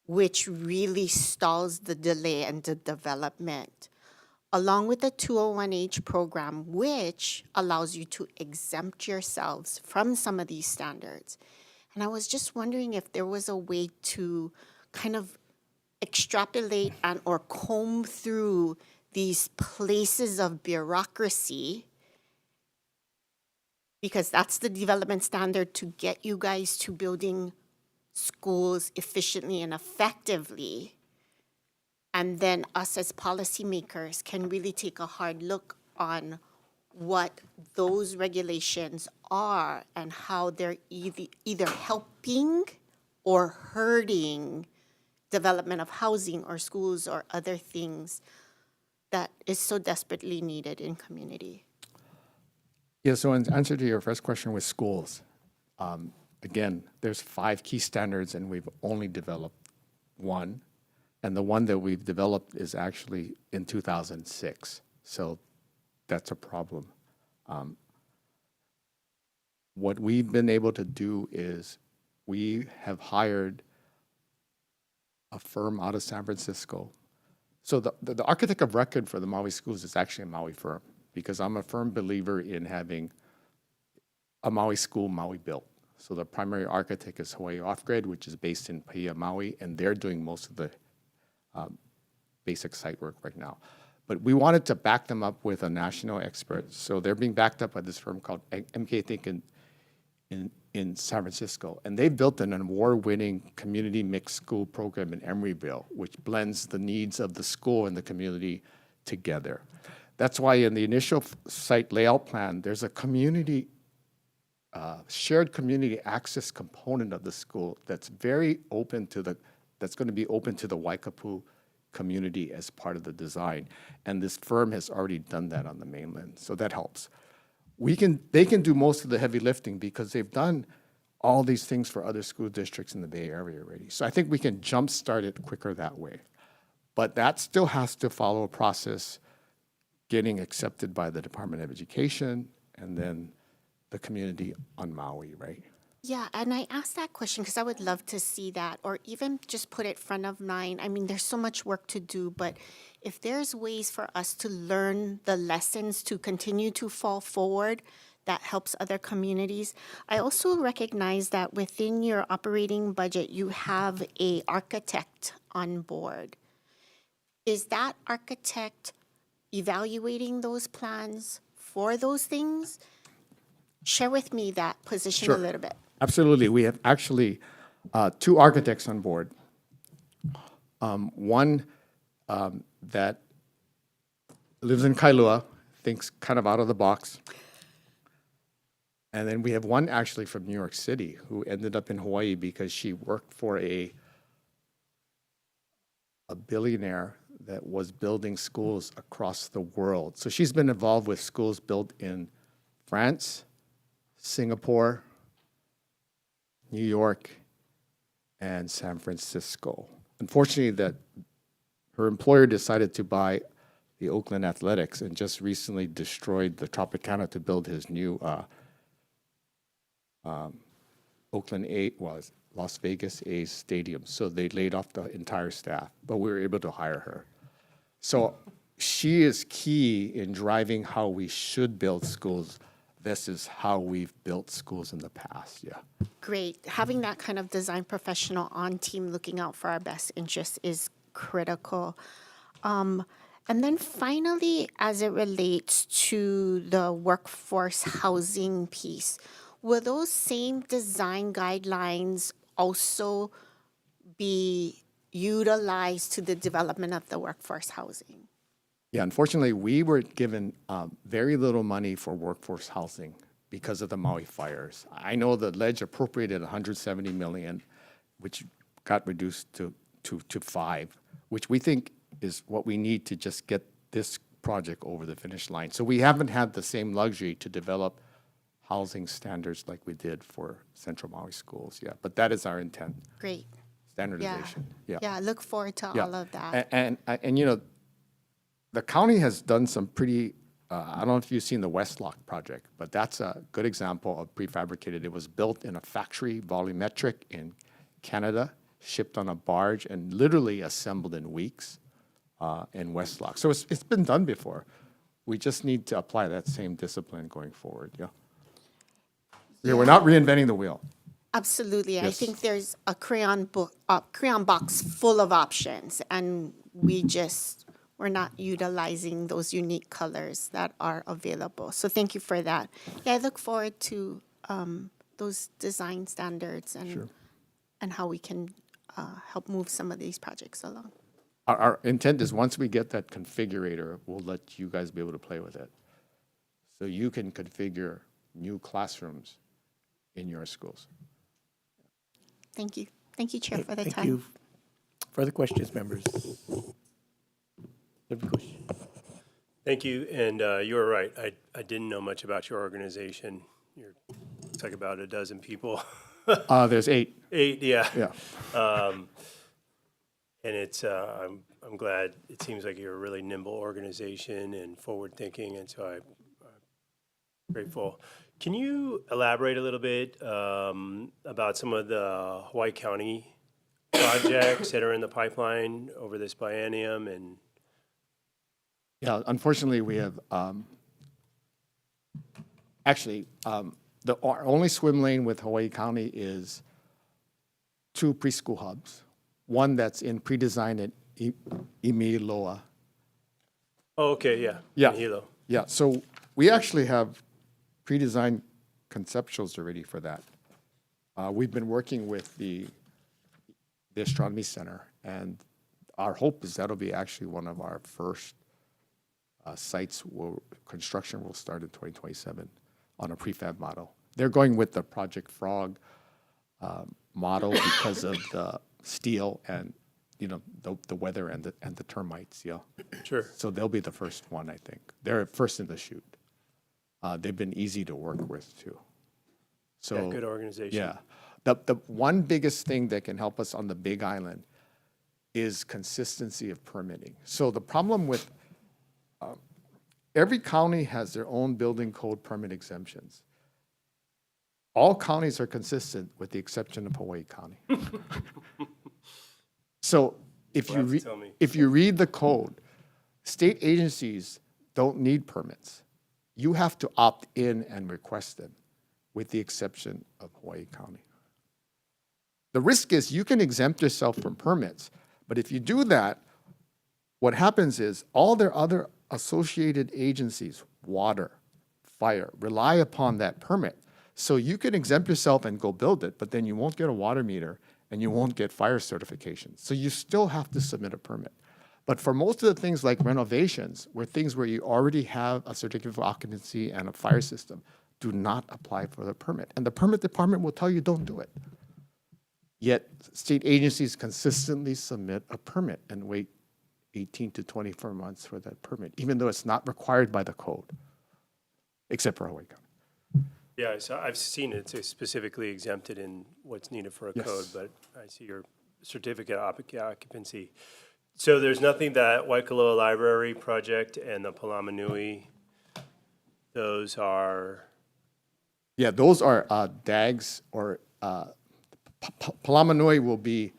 which really stalls the delay and the development, along with the 201H program, which allows you to exempt yourselves from some of these standards. And I was just wondering if there was a way to kind of extrapolate and or comb through these places of bureaucracy, because that's the development standard to get you guys to building schools efficiently and effectively. And then us as policymakers can really take a hard look on what those regulations are and how they're either helping or hurting development of housing or schools or other things that is so desperately needed in community. Yeah, so in answer to your first question with schools, again, there's 5 key standards and we've only developed one. And the one that we've developed is actually in 2006. So that's a problem. What we've been able to do is we have hired a firm out of San Francisco. So the architect of record for the Maui schools is actually a Maui firm, because I'm a firm believer in having a Maui school, Maui built. So the primary architect is Hawaii Off-Grid, which is based in Paia, Maui, and they're doing most of the basic site work right now. But we wanted to back them up with a national expert. So they're being backed up by this firm called MK Think in San Francisco. And they built an award-winning community mixed school program in Emeryville, which blends the needs of the school and the community together. That's why in the initial site layout plan, there's a community, shared community access component of the school that's very open to that's going to be open to the Waikapu community as part of the design. And this firm has already done that on the mainland, so that helps. They can do most of the heavy lifting because they've done all these things for other school districts in the Bay Area already. So I think we can jumpstart it quicker that way. But that still has to follow a process getting accepted by the Department of Education and then the community on Maui, right? Yeah, and I asked that question because I would love to see that, or even just put it front of mind. I mean, there's so much work to do, but if there's ways for us to learn the lessons to continue to fall forward, that helps other communities. I also recognize that within your operating budget, you have a architect on board. Is that architect evaluating those plans for those things? Share with me that position a Sure. little bit. Absolutely. We have actually 2 architects on board. One that lives in Kailua, thinks kind of out of the box. And then we have one actually from New York City who ended up in Hawaii because she worked for a billionaire that was building schools across the world. So she's been involved with schools built in France, Singapore, New York, and San Francisco. Unfortunately, that her employer decided to buy the Oakland Athletics and just recently destroyed the Tropicana to build his new Las Vegas A's stadium. So they laid off the entire staff, but we were able to hire her. So she is key in driving how we should build schools. This is how we've built schools in the past, yeah. Great. Having that kind of design professional on team looking out for our best interests is critical. And then finally, as it relates to the workforce housing piece, will those same design guidelines also be utilized to the development of the workforce housing? Yeah, unfortunately, we were given very little money for workforce housing because of the Maui fires. I know the ledge appropriated 170 million, which got reduced to 5, which we think is what we need to just get this project over the finish line. So we haven't had the same luxury to develop housing standards like we did for Central Maui schools, yeah. But that is our intent, Great. standardization, yeah. Yeah, look forward to Yeah. all of that. And you know, the county has done some pretty, I don't know if you've seen the Westlock project, but that's a good example of prefabricated. It was built in a factory, volumetric in Canada, shipped on a barge, and literally assembled in weeks in Westlock. So it's been done before. We just need to apply that same discipline going forward, yeah. Yeah, we're not reinventing the wheel. Absolutely. I Yes. think there's a crayon box full of options, and we're not utilizing those unique colors that are available. So thank you for that. Yeah, I look forward to those design standards and how we can help move some of these projects along. Our intent is once we get that configurator, we'll let you guys be able to play with it. So you can configure new classrooms in your schools. Thank you. Thank you, Chair, for the time. Thank you. Further questions, members? Every question? Thank you, and you were right. I didn't know much about your organization. It's like about a dozen people. There's 8. 8, yeah. Yeah. And it's I'm glad. It seems like you're a really nimble organization and forward thinking, and so I'm grateful. Can you elaborate a little bit about some of the Hawaii County projects that are in the pipeline over this biennium? And Yeah, unfortunately, we have, our only swim lane with Hawaii County is 2 preschool hubs. One that's in pre-design at Imiloa. oh, okay, yeah, Yeah. in Hilo. Yeah, so we actually have pre-designed conceptuals already for that. We've been working with the Astronomy Center, and our hope is that'll be actually one of our first sites where construction will start in 2027 on a prefab model. They're going with the Project Frog model because of the steel and, you know, the weather and the termites, yeah. Sure. So they'll be the first one, I think. They're first in the chute. They've been easy to work with, too. So Yeah, good organization. Yeah, the one biggest thing that can help us on the Big Island is consistency of permitting. So the problem with every county has their own building code permit exemptions. All counties are consistent with the exception of Hawaii County. So if You'll you have to read, tell me. if you read the code, state agencies don't need permits. You have to opt in and request them, with the exception of Hawaii County. The risk is you can exempt yourself from permits, but if you do that, what happens is all their other associated agencies, water, fire, rely upon that permit. So you can exempt yourself and go build it, but then you won't get a water meter and you won't get fire certification. So you still have to submit a permit. But for most of the things like renovations, things where you already have a certificate of occupancy and a fire system, do not apply for the permit. And the permit department will tell you don't do it. Yet state agencies consistently submit a permit and wait 18 to 24 months for that permit, even though it's not required by the code, except for Hawaii County. Yeah, so I've seen it, it's specifically exempted in what's needed for a Yes. code, but I see your certificate of occupancy. So there's nothing that Waikoloa Library project and the Palamanui, those are, Yeah, those are DAGs or Palamanui will be,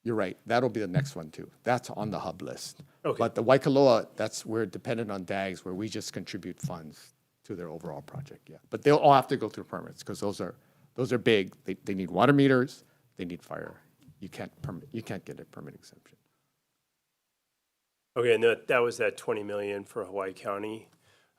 you're right, that'll be the next one too. That's on the hub list. Okay. But the Waikoloa, we're dependent on DAGs where we just contribute funds to their overall project, yeah. But they'll all have to go through permits because those are big. They need water meters, they need fire. You can't get a permit exemption. okay, and that was that 20 million for Hawaii County.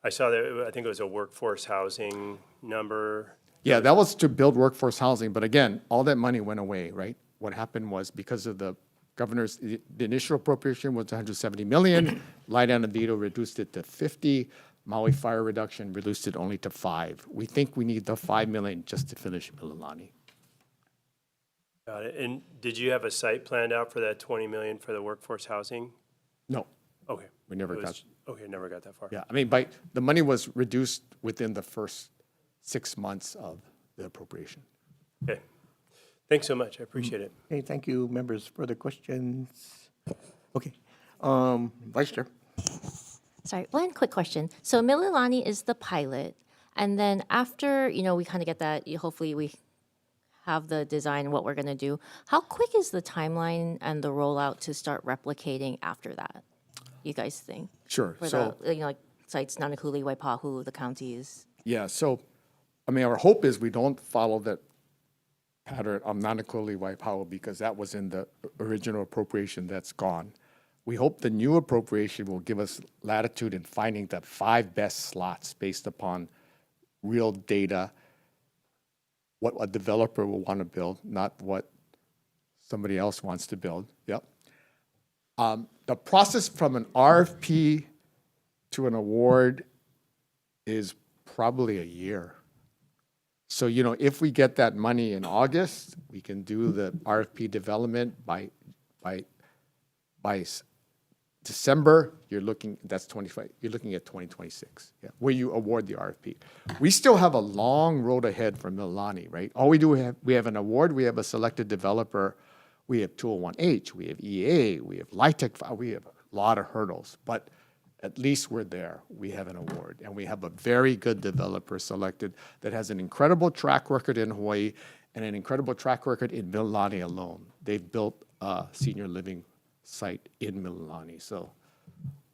I saw that, I think it was a workforce housing number. Yeah, that was to build workforce housing, but again, all that money went away, right? What happened was because of the governor's, the initial appropriation was 170 million, lie down and veto reduced it to 50, Maui fire reduction reduced it only to 5. We think we need the 5 million just to finish Mililani. Got it. And did you have a site planned out for that 20 million for the workforce housing? No, Okay. we never It got, was- Okay, never got that far. yeah, I mean, the money was reduced within the first 6 months of the appropriation. Okay. Thanks so much. I appreciate it. Okay, thank you, members. Further questions? Okay, Vice Chair. Sorry, one quick question. So Mililani is the pilot, and then after, we kind of get that, hopefully we have the design, what we're going to do. How quick is the timeline and the rollout to start replicating after that, you guys think? Sure, For so. the, like sites Nanakuli, Waipahu, the counties? Yeah, so, I mean, our hope is we don't follow that pattern of Nanakuli Waipahu because that was in the original appropriation that's gone. We hope the new appropriation will give us latitude in finding the 5 best slots based upon real data, what a developer will want to build, not what somebody else wants to build. Yep. The process from an RFP to an award is probably a year. So, if we get that money in August, we can do the RFP development by December, you're looking at 2026, yeah, where you award the RFP. We still have a long road ahead for Mililani, right? All we do, we have an award, we have a selected developer, we have 201H, we have EA, we have LIHTC, we have a lot of hurdles, but at least we're there. We have an award, and we have a very good developer selected that has an incredible track record in Hawaii and an incredible track record in Mililani alone. They've built a senior living site in Mililani, so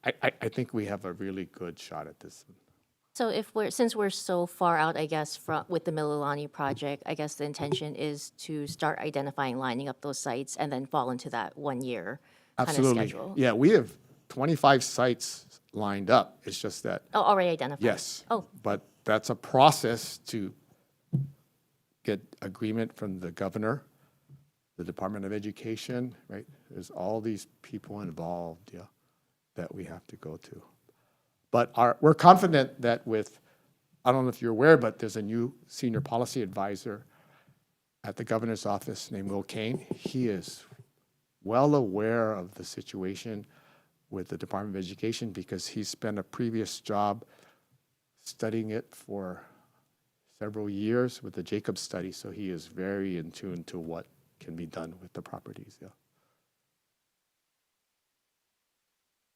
I think we have a really good shot at this. So since we're so far out, I guess, with the Mililani project, I guess the intention is to start identifying, lining up those sites, and then fall into that 1 year kind of Absolutely. schedule. Yeah, we have 25 sites lined up. It's just that, Oh, already identified? yes. Oh, But that's a process to get agreement from the governor, the Department of Education, right? There's all these people involved, yeah, that we have to go to. But we're confident that I don't know if you're aware, but there's a new senior policy advisor at the governor's office named Will Kane. He is well aware of the situation with the Department of Education because he spent a previous job studying it for several years with the Jacob study, so he is very in tune to what can be done with the properties, yeah.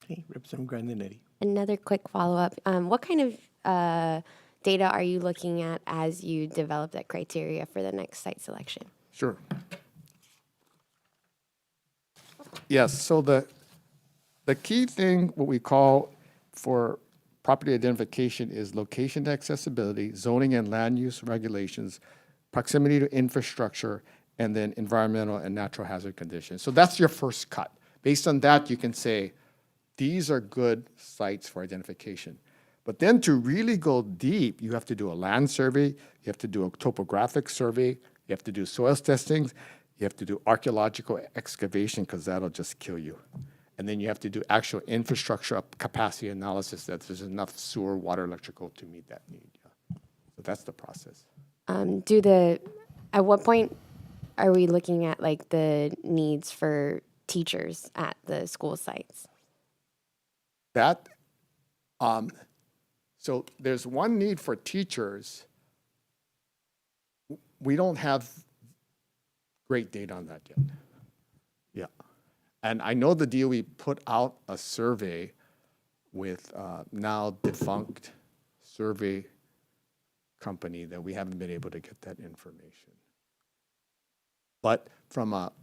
Okay, Representative Grandinetti. Another quick follow-up. What kind of data are you looking at as you develop that criteria for the next site selection? Sure. Yes, so the key thing, what we call for property identification is location to accessibility, zoning and land use regulations, proximity to infrastructure, and then environmental and natural hazard conditions. So that's your first cut. Based on that, you can say, these are good sites for identification. But then to really go deep, you have to do a land survey, you have to do a topographic survey, you have to do soils testings, you have to do archaeological excavation, because that'll just kill you. And then you have to do actual infrastructure capacity analysis that there's enough sewer, water, electrical to meet that need. Yeah. So that's the process. At what point are we looking at like the needs for teachers at the school sites? That, so there's one need for teachers. We don't have great data on that yet. Yeah. And I know the DOE put out a survey with now defunct survey company that we haven't been able to get that information. But from a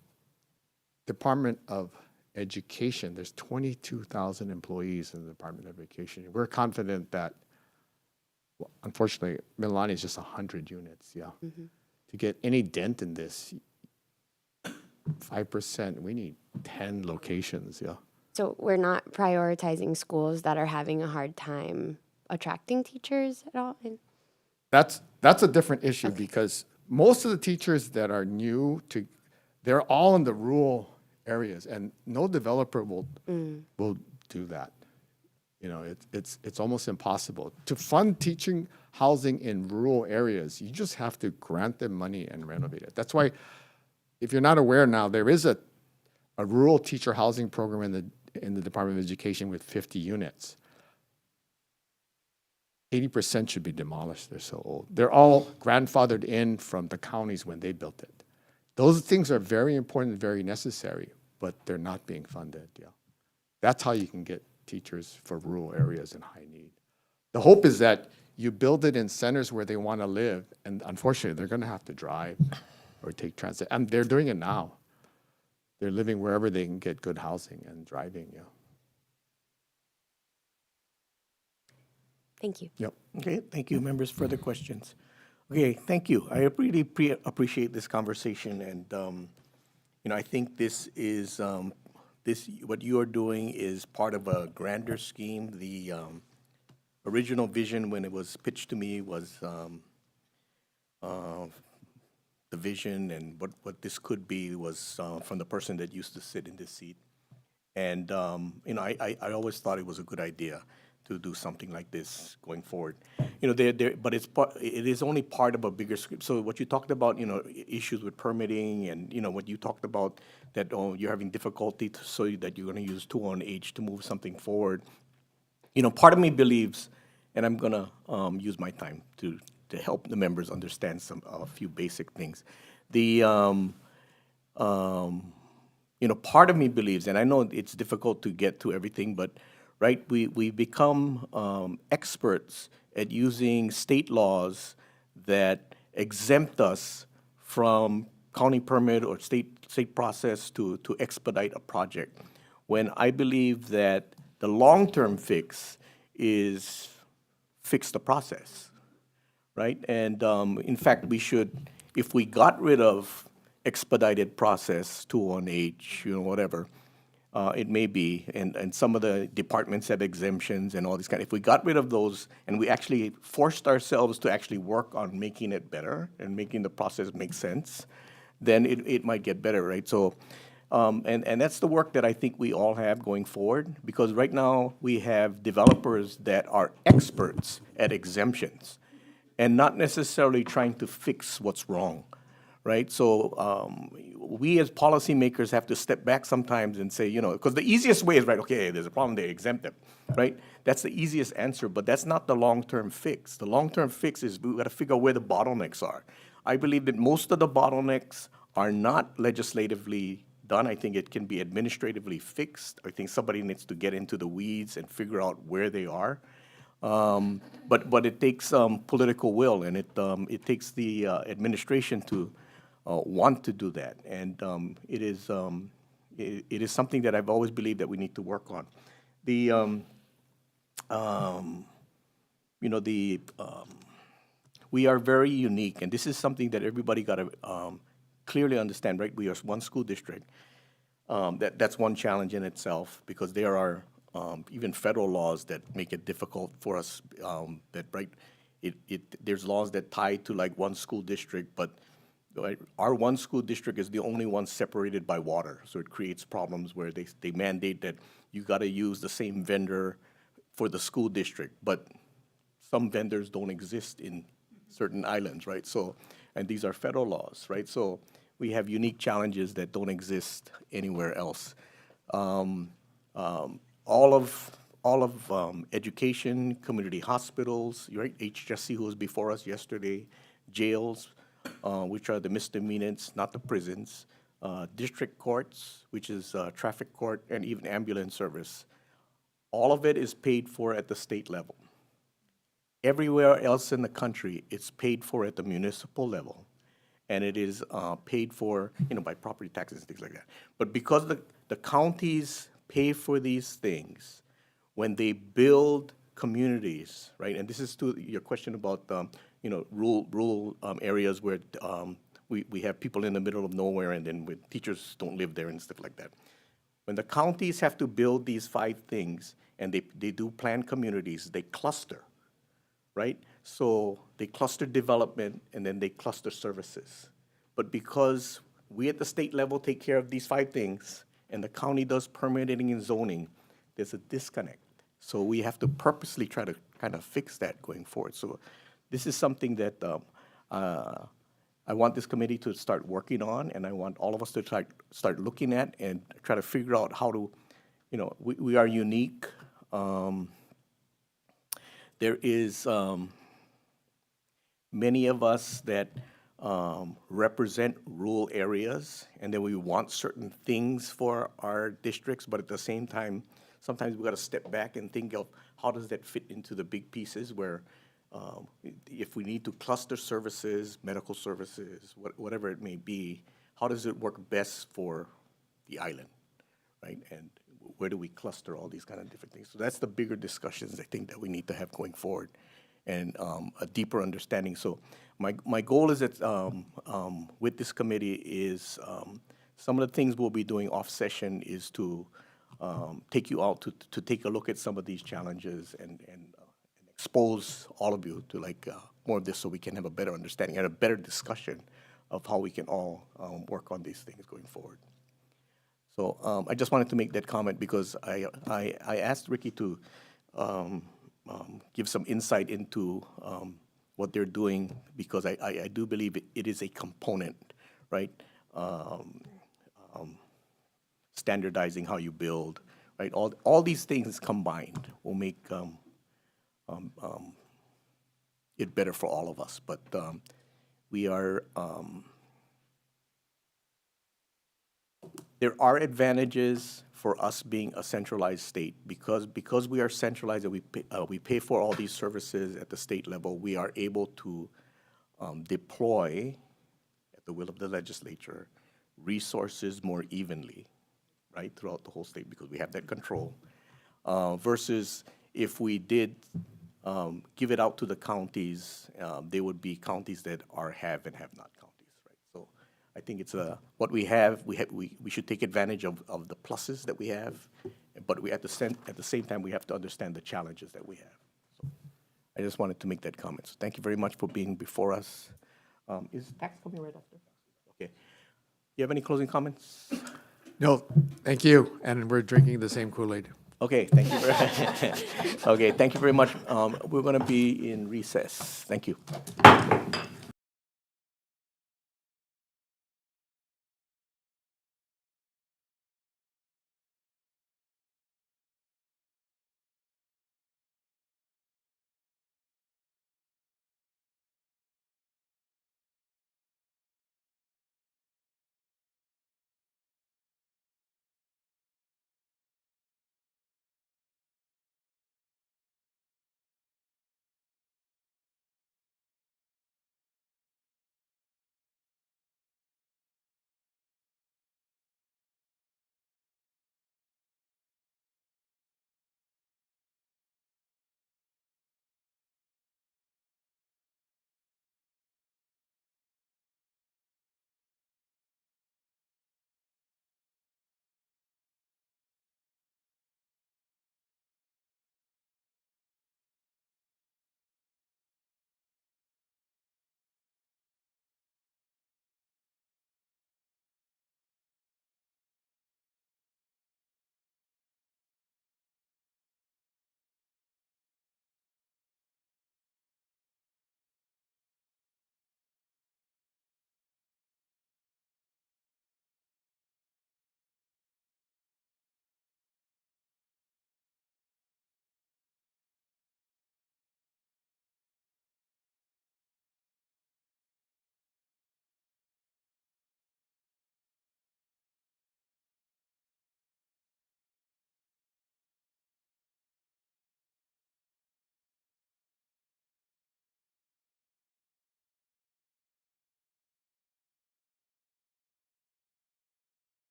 Department of Education, there's 22,000 employees in the Department of Education. We're confident that, well, unfortunately, Mililani is just 100 units, yeah. Mm-hmm. To get any dent in this, 5%, we need 10 locations, yeah. So we're not prioritizing schools that are having a hard time attracting teachers at all? That's a different issue because most of the teachers that are new to, they're all in the rural areas, and no developer will do that. You know, it's almost impossible. To fund teaching housing in rural areas, you just have to grant them money and renovate it. That's why, if you're not aware now, there is a rural teacher housing program in the Department of Education with 50 units. 80% should be demolished, they're so old. They're all grandfathered in from the counties when they built it. Those things are very important and very necessary, but they're not being funded, yeah. That's how you can get teachers for rural areas in high need. The hope is that you build it in centers where they want to live, and unfortunately, they're going to have to drive or take transit. And they're doing it now. They're living wherever they can get good housing and driving, yeah. Thank you. Yep. Okay, thank you. Members, further questions? Okay, thank you. I really appreciate this conversation, and I think this is what you are doing is part of a grander scheme. The original vision, when it was pitched to me, was the vision and what this could be was from the person that used to sit in this seat, and I always thought it was a good idea to do something like this going forward. But it is only part of a bigger script. So what you talked about, issues with permitting, and what you talked about that you're having difficulty so that you're going to use 201H to move something forward. Part of me believes, and I'm going to use my time to help the members understand a few basic things. Part of me believes, and I know it's difficult to get to everything, but right, we become experts at using state laws that exempt us from county permit or state process to expedite a project. When I believe that the long-term fix is fix the process, right? And in fact, we should, if we got rid of expedited process, 201H, whatever, it may be, and some of the departments have exemptions and all these if we got rid of those and we actually forced ourselves to actually work on making it better and making the process make sense, then it might get better, right? So, and that's the work that I think we all have going forward, because right now we have developers that are experts at exemptions and not necessarily trying to fix what's wrong, right? So we as policymakers have to step back sometimes and say, because the easiest way is, right, okay, there's a problem, they exempt them, right? That's the easiest answer, but that's not the long-term fix. The long-term fix is we got to figure out where the bottlenecks are. I believe that most of the bottlenecks are not legislatively done. I think it can be administratively fixed. I think somebody needs to get into the weeds and figure out where they are. But it takes political will, and it takes the administration to want to do that. And it is something that I've always believed that we need to work on. We are very unique, and this is something that everybody got to clearly understand, right? We are one school district. That's one challenge in itself, because there are even federal laws that make it difficult for us. There's laws that tie to like one school district, but our one school district is the only one separated by water, so it creates problems where they mandate that you got to use the same vendor for the school district, but some vendors don't exist in certain islands, right? So, and these are federal laws, right? So we have unique challenges that don't exist anywhere else. All of education, community hospitals, right? HST, who was before us yesterday, jails, which are the misdemeanors, not the prisons, district courts, which is traffic court, and even ambulance service. All of it is paid for at the state level. Everywhere else in the country, it's paid for at the municipal level, and it is paid for, by property taxes and things like that. But because the counties pay for these things, when they build communities, right? And this is to your question about, rural areas where we have people in the middle of nowhere, and then teachers don't live there and stuff like that. When the counties have to build these 5 things, and they do planned communities, they cluster, right? So they cluster development, and then they cluster services. But because we at the state level take care of these 5 things, and the county does permitting and zoning, there's a disconnect. So we have to purposely try to kind of fix that going forward. So this is something that I want this committee to start working on, and I want all of us to start looking at and try to figure out how to, we are unique. There is many of us that represent rural areas, and then we want certain things for our districts, but at the same time, sometimes we got to step back and think of how does that fit into the big pieces where if we need to cluster services, medical services, whatever it may be, how does it work best for the island, right? And where do we cluster all these kind of different things? So that's the bigger discussions I think that we need to have going forward, and a deeper understanding. So my goal is that with this committee is some of the things we'll be doing off session is to take you out to take a look at some of these challenges and expose all of you to more of this, so we can have a better understanding and a better discussion of how we can all work on these things going forward. So I just wanted to make that comment because I asked Ricky to give some insight into what they're doing, because I do believe it is a component, right? Standardizing how you build, right? All these things combined will make it better for all of us. But we are there are advantages for us being a centralized state, because we are centralized and we pay for all these services at the state level. We are able to deploy, at the will of the legislature, resources more evenly, right, throughout the whole state, because we have that control. Versus if we did give it out to the counties, they would be counties that are have and have not counties, right? So I think it's what we have. We should take advantage of the pluses that we have, but we at the same time we have to understand the challenges that we have. So I just wanted to make that comment. So thank you very much for being before us. Is tax coming right after? Okay. You have any closing comments? No, thank you. And we're drinking the same Kool-Aid. Okay, thank you very okay, thank you very much. We're going to be in recess. Thank you.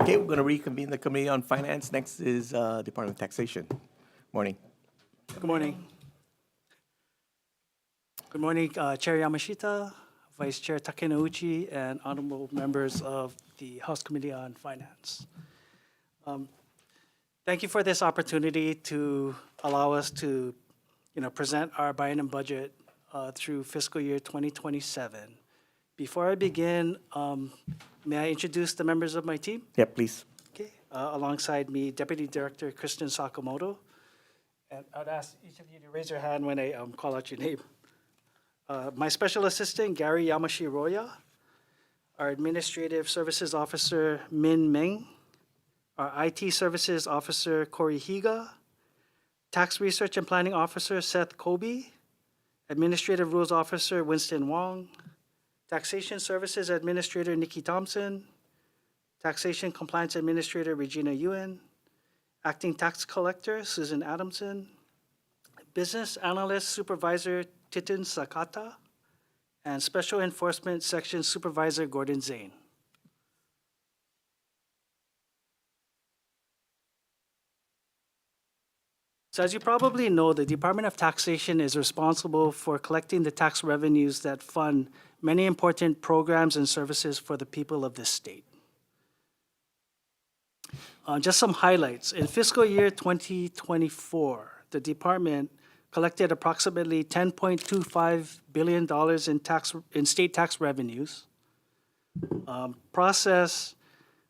Okay, we're going to reconvene the Committee on Finance. Next is Department of Taxation. Morning. Good morning. Good morning, Chair Yamashita, Vice Chair Takenouchi, and honorable members of the House Committee on Finance. Thank you for this opportunity to allow us to, present our biennium budget through fiscal year 2027. Before I begin, may I introduce the members of my team? Yeah, please. Okay, alongside me, Deputy Director Kristen Sakamoto. And I'd ask each of you to raise your hand when I call out your name. My Special Assistant, Gary Yamashiroya. Our Administrative Services Officer, Min Meng. Our IT Services Officer, Corey Higa. Tax Research and Planning Officer, Seth Kobe. Administrative Rules Officer, Winston Wong. Taxation Services Administrator, Nikki Thompson. Taxation Compliance Administrator, Regina Ewan. Acting Tax Collector, Susan Adamson. Business Analyst Supervisor, Titin Sakata. And Special Enforcement Section Supervisor, Gordon Zane. So as you probably know, the Department of Taxation is responsible for collecting the tax revenues that fund many important programs and services for the people of this state. Just some highlights. In fiscal year 2024, the department collected approximately $10.25 billion in state tax revenues, processed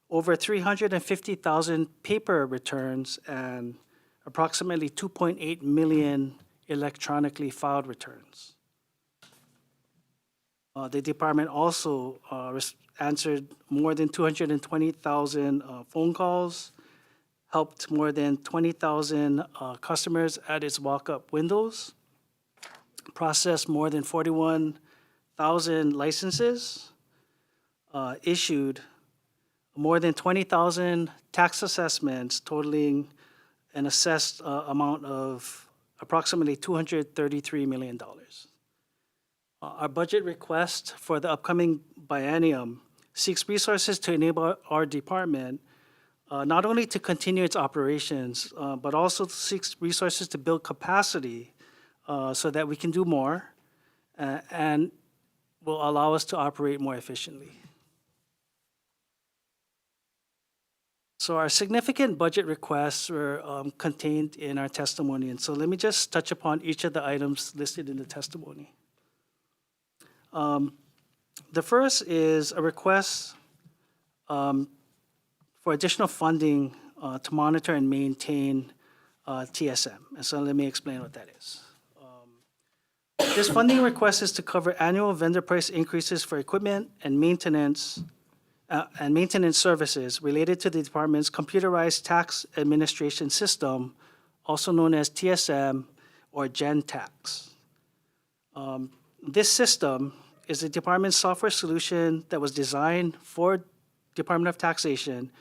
over 350,000 paper returns, and approximately 2.8 million electronically filed returns. The department also answered more than 220,000 phone calls, helped more than 20,000 customers at its walk-up windows, processed more than 41,000 licenses, issued more than 20,000 tax assessments totaling an assessed amount of approximately $233 million. Our budget request for the upcoming biennium seeks resources to enable our department not only to continue its operations, but also seeks resources to build capacity so that we can do more and will allow us to operate more efficiently. So our significant budget requests were contained in our testimony, and so let me just touch upon each of the items listed in the testimony. The first is a request for additional funding to monitor and maintain TSM. And so let me explain what that is. This funding request is to cover annual vendor price increases for equipment and maintenance services related to the department's computerized tax administration system, also known as TSM or GenTax. This system is the department's software solution that was designed for Department of Taxation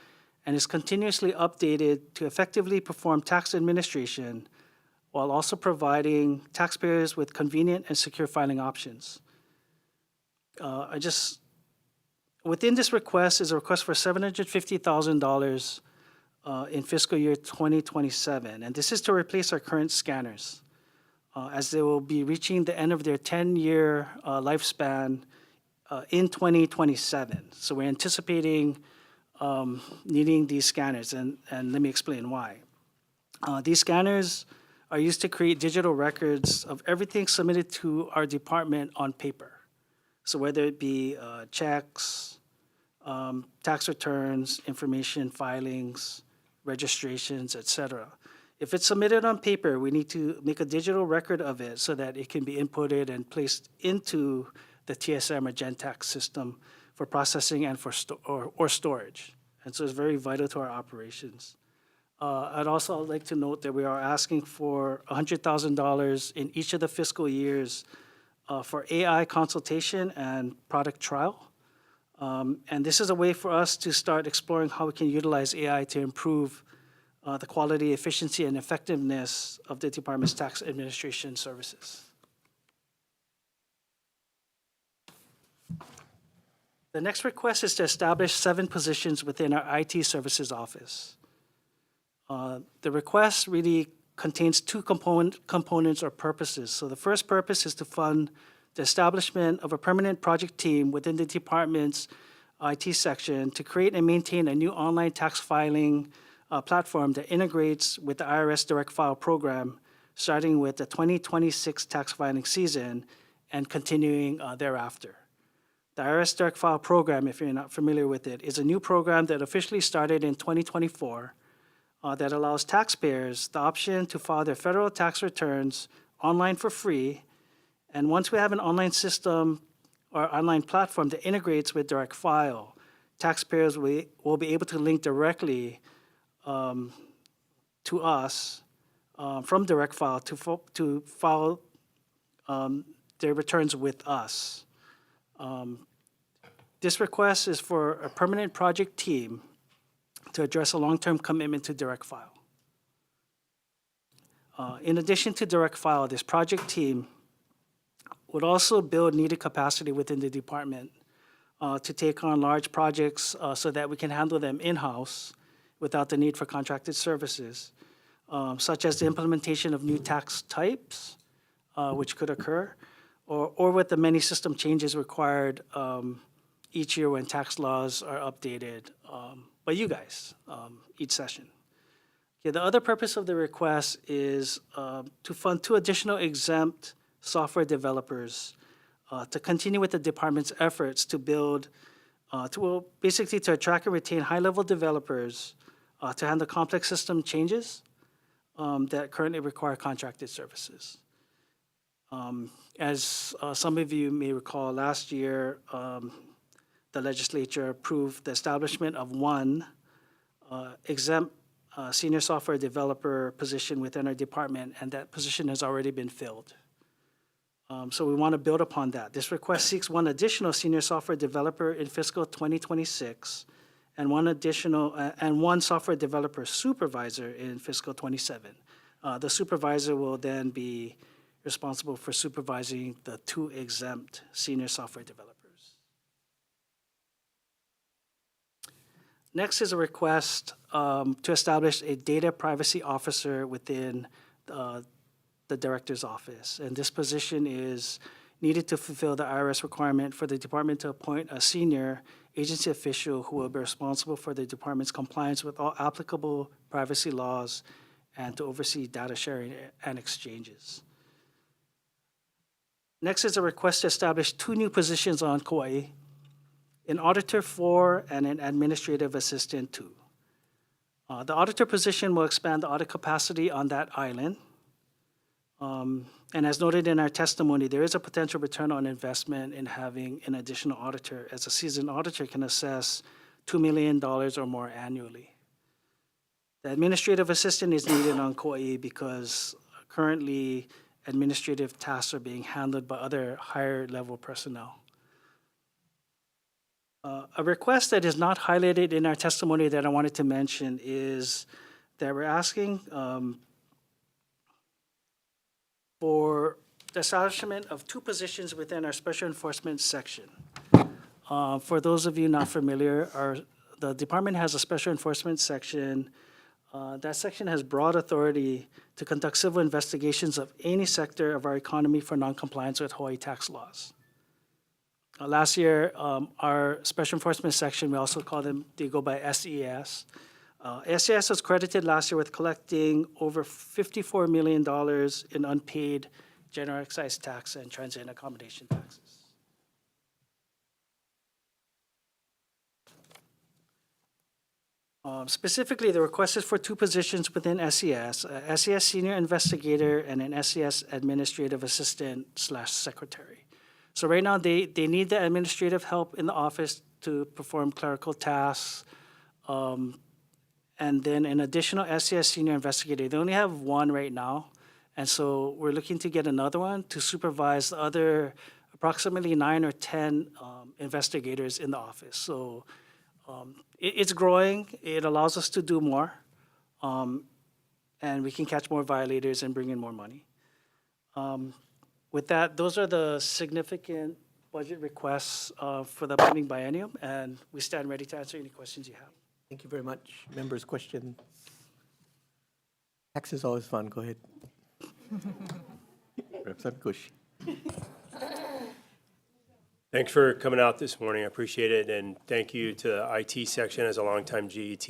and is continuously updated to effectively perform tax administration while also providing taxpayers with convenient and secure filing options. Within this request is a request for $750,000 in fiscal year 2027, and this is to replace our current scanners as they will be reaching the end of their 10-year lifespan in 2027. So we're anticipating needing these scanners, and let me explain why. These scanners are used to create digital records of everything submitted to our department on paper. So whether it be checks, tax returns, information filings, registrations, etc. If it's submitted on paper, we need to make a digital record of it so that it can be inputted and placed into the TSM or GenTax system for processing and for storage. And so it's very vital to our operations. I'd also like to note that we are asking for $100,000 in each of the fiscal years for AI consultation and product trial. And this is a way for us to start exploring how we can utilize AI to improve the quality, efficiency, and effectiveness of the department's tax administration services. The next request is to establish 7 positions within our IT services office. The request really contains 2 components or purposes. So the first purpose is to fund the establishment of a permanent project team within the department's IT section to create and maintain a new online tax filing platform that integrates with the IRS Direct File program, starting with the 2026 tax filing season and continuing thereafter. The IRS Direct File program, if you're not familiar with it, is a new program that officially started in 2024 that allows taxpayers the option to file their federal tax returns online for free. And once we have an online system or online platform that integrates with Direct File, taxpayers will be able to link directly to us from Direct File to file their returns with us. This request is for a permanent project team to address a long-term commitment to Direct File. In addition to Direct File, this project team would also build needed capacity within the department to take on large projects so that we can handle them in-house without the need for contracted services, such as the implementation of new tax types, which could occur, or with the many system changes required each year when tax laws are updated by you guys each session. Okay, the other purpose of the request is to fund 2 additional exempt software developers to continue with the department's efforts to build, basically to attract and retain high-level developers to handle complex system changes that currently require contracted services. As some of you may recall, last year, the legislature approved the establishment of 1 exempt senior software developer position within our department, and that position has already been filled. So we want to build upon that. This request seeks 1 additional senior software developer in fiscal 2026, and 1 software developer supervisor in fiscal 27. The supervisor will then be responsible for supervising the 2 exempt senior software developers. Next is a request to establish a data privacy officer within the director's office. And this position is needed to fulfill the IRS requirement for the department to appoint a senior agency official who will be responsible for the department's compliance with all applicable privacy laws and to oversee data sharing and exchanges. Next is a request to establish 2 new positions on Kauai, an auditor 4 and an administrative assistant 2. The auditor position will expand the audit capacity on that island. And as noted in our testimony, there is a potential return on investment in having an additional auditor, as a seasoned auditor can assess $2 million or more annually. The administrative assistant is needed on Kauai because currently administrative tasks are being handled by other higher level personnel. A request that is not highlighted in our testimony that I wanted to mention is that we're asking for the establishment of 2 positions within our special enforcement section. For those of you not familiar, the department has a special enforcement section. That section has broad authority to conduct civil investigations of any sector of our economy for noncompliance with Hawaii tax laws. Last year, our special enforcement section, we also call them, they go by SES. SES was credited last year with collecting over $54 million in unpaid general excise tax and transit accommodation taxes. Specifically, the request is for 2 positions within SES, SES Senior Investigator and an SES Administrative Assistant/Secretary. So right now, they need the administrative help in the office to perform clerical tasks, and then an additional SES Senior Investigator. They only have 1 right now, and so we're looking to get another one to supervise the other approximately 9 or 10 investigators in the office. So it's growing. It allows us to do more, and we can catch more violators and bring in more money. With that, those are the significant budget requests for the pending biennium, and we stand ready to answer any questions you have. Thank you very much. Members, questions? Tax is always fun. Go ahead. Representative Kush. Thanks for coming out this morning. I appreciate it. And thank you to the IT section. As a longtime GET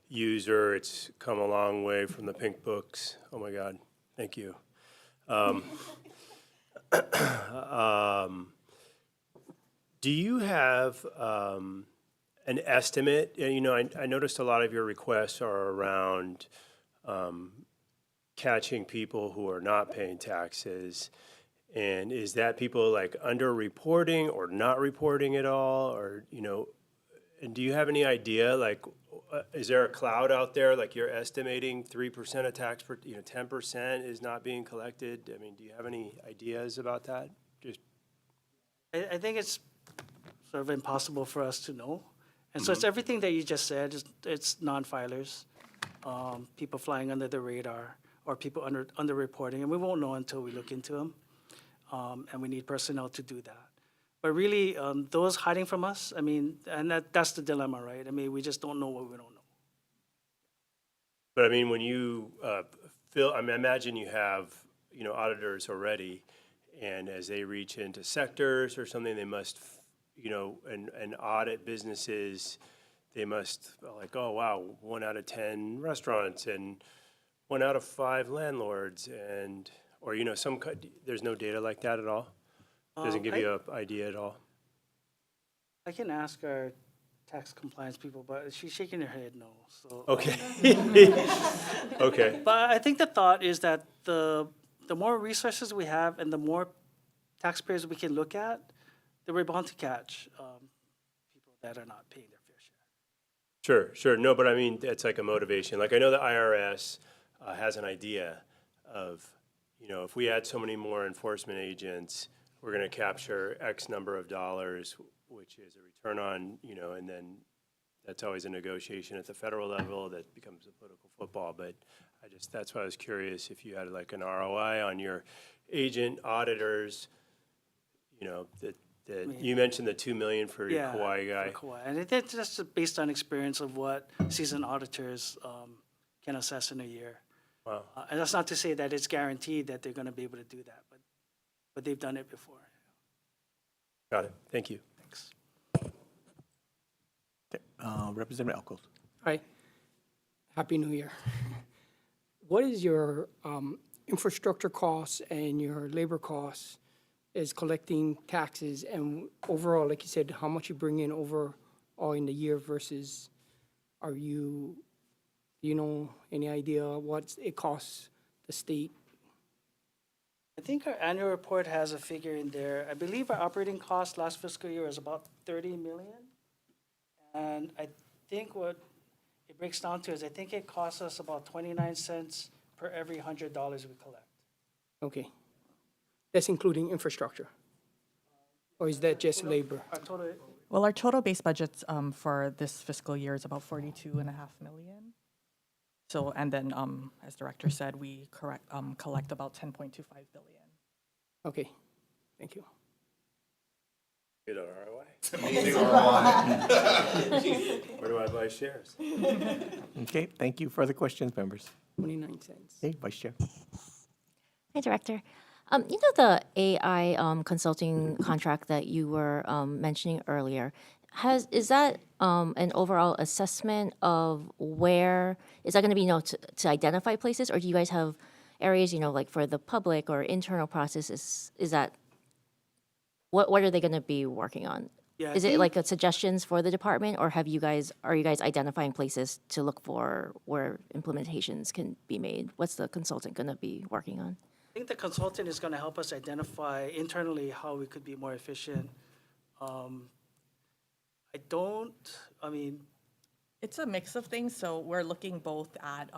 user, it's come a long way from the pink books. Oh my God. Thank you. Do you have an estimate? You know, I noticed a lot of your requests are around catching people who are not paying taxes. And is that people like under-reporting or not reporting at all? Or, you know, and do you have any idea, like, is there a cloud out there, like you're estimating 3% of tax, 10% is not being collected? I mean, do you have any ideas about that? Just I think it's sort of impossible for us to know. And so it's everything that you just said. It's non-filers, people flying under the radar, or people under-reporting, and we won't know until we look into them. And we need personnel to do that. But really, those hiding from us, I mean, and that's the dilemma, right? I mean, we just don't know what we don't know. But I mean, when you I mean, imagine you have, you know, auditors already, and as they reach into sectors or something, they must, you know, and audit businesses, they must like, oh wow, 1 out of 10 restaurants and 1 out of 5 landlords, and or you know, there's no data like that at all. Doesn't give you an idea at all. I can ask our tax compliance people, but she's shaking her head no. So Okay. Okay. But I think the thought is that the more resources we have and the more taxpayers we can look at, then we're bound to catch people that are not paying their fair share. Sure. No, but I mean, it's like a motivation. Like I know the IRS has an idea of, you know, if we add so many more enforcement agents, we're going to capture X number of dollars, which is a return on, you know, and then that's always a negotiation at the federal level that becomes a political football. But that's why I was curious if you had like an ROI on your agent auditors, you know, that you mentioned the $2 million for your Kauai guy. For Kauai. And it's just based on experience of what seasoned auditors can assess in a year. Wow. And that's not to say that it's guaranteed that they're going to be able to do that, but they've done it before. Got it. Thank you. Thanks. Representative Alcos. Hi. Happy New Year. What is your infrastructure costs and your labor costs is collecting taxes, and overall, like you said, how much you bring in overall in the year versus you know, any idea what it costs the state? I think our annual report has a figure in there. I believe our operating cost last fiscal year was about 30 million. And I think what it breaks down to is I think it costs us about 29 cents per every $100 we collect. Okay. That's including infrastructure? Or is that just labor? Our total, Well, our total base budget for this fiscal year is about 42.5 million. So, and then, as Director said, we collect about 10.25 billion. Okay, thank you. Good ROI. Amazing ROI. Where do I buy shares? Okay, thank you. Further questions, members? 29 cents. Hey, Vice Chair. Hi, Director. You know the AI consulting contract that you were mentioning earlier, is that an overall assessment of where, is that going to be, you know, to identify places, or do you guys have areas, you know, like for the public or internal processes, is that, what are they going to be working on? Yeah, I Is it think- like a suggestions for the department, or are you guys identifying places to look for where implementations can be made? What's the consultant going to be working on? I think the consultant is going to help us identify internally how we could be more efficient. It's a mix of things. So we're looking both at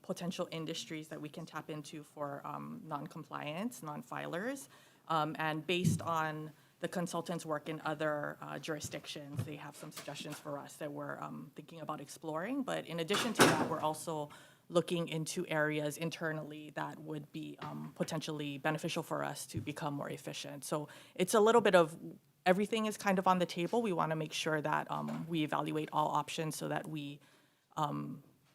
potential industries that we can tap into for non-compliance, non-filers, and based on the consultants' work in other jurisdictions, they have some suggestions for us that we're thinking about exploring. But in addition to that, we're also looking into areas internally that would be potentially beneficial for us to become more efficient. So it's a little bit of everything is kind of on the table. We want to make sure that we evaluate all options so that we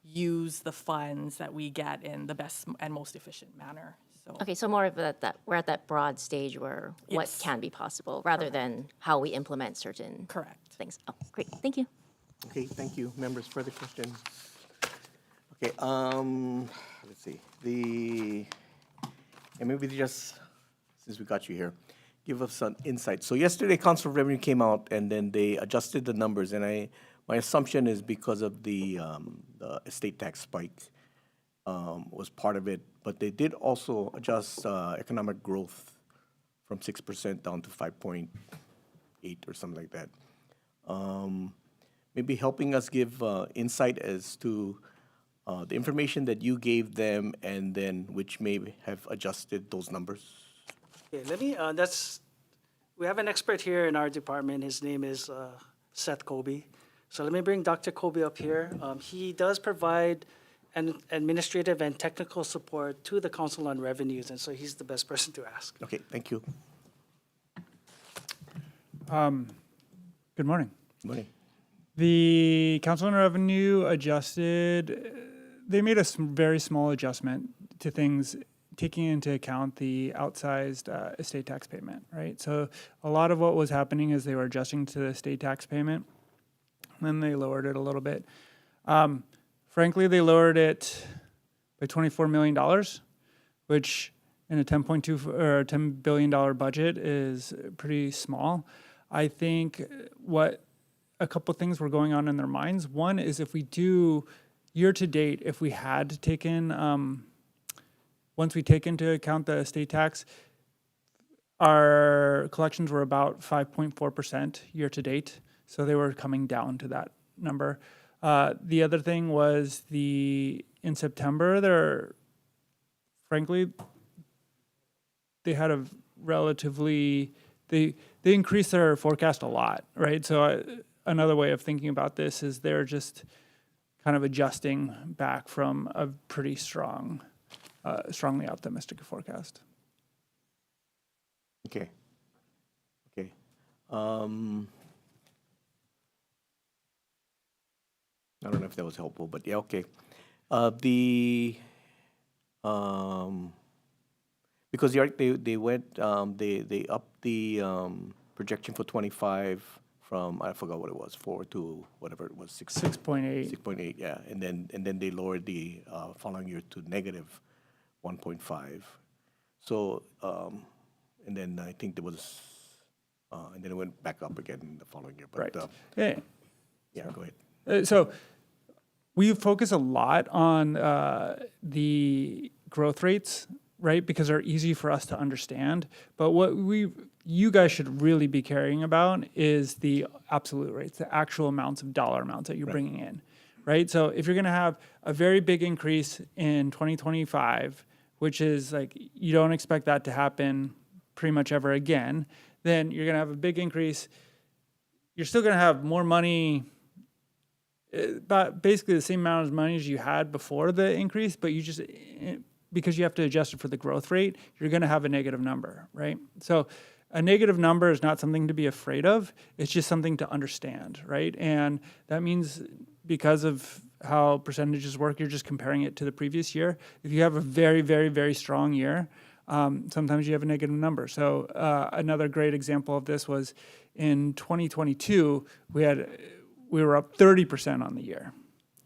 use the funds that we get in the best and most efficient manner. So Okay, so more of that we're at that broad stage where what Yes. can be possible rather than how we implement certain things. Oh, great, thank you. Okay, thank you. Members, further questions? Okay, let's see. And maybe just, since we got you here, give us some insight. So yesterday, Council of Revenue came out and then they adjusted the numbers, and my assumption is because of the estate tax spike was part of it, but they did also adjust economic growth from 6% down to 5.8 or something like that. Maybe helping us give insight as to the information that you gave them and then which may have adjusted those numbers. Okay, let me, we have an expert here in our department. His name is Seth Colby. So let me bring Dr. Colby up here. He does provide administrative and technical support to the Council on Revenues, and so he's the best person to ask. Okay, thank you. Good morning. Good morning. The Council on Revenue adjusted, they made a very small adjustment to things, taking into account the outsized estate tax payment, right? So a lot of what was happening is they were adjusting to the estate tax payment, and then they lowered it a little bit. Frankly, they lowered it by $24 million, which in a $10 billion budget is pretty small. I think a couple things were going on in their minds. One is if we do year to date, if we had taken, once we take into account the estate tax, our collections were about 5.4% year to date. So they were coming down to that number. The other thing was in September, frankly, they had a relatively, they increased their forecast a lot, right? So another way of thinking about this is they're just kind of adjusting back from a pretty strongly optimistic forecast. Okay. I don't know if that was helpful, but yeah, okay. Because they went, they upped the projection for 25 from, I forgot what it was, 4 to whatever it was, 6.8. 6.8, yeah, and then they lowered the following year to negative 1.5. So, and then I think there was, and then it went back up again in the following year. But, right. Yeah, go ahead. So we focus a lot on the growth rates, right? Because they're easy for us to understand. But what you guys should really be caring about is the absolute rates, the actual dollar amounts that you're bringing in, right? So if you're going to have a very big increase in 2025, which is like you don't expect that to happen pretty much ever again, then you're going to have a big increase. You're still going to have more money, about basically the same amount of money as you had before the increase, but you just, because you have to adjust it for the growth rate, you're going to have a negative number, right? So a negative number is not something to be afraid of. It's just something to understand, right? And that means because of how percentages work, you're just comparing it to the previous year. If you have a very, very, very strong year, sometimes you have a negative number. So another great example of this was in 2022, we were up 30% on the year.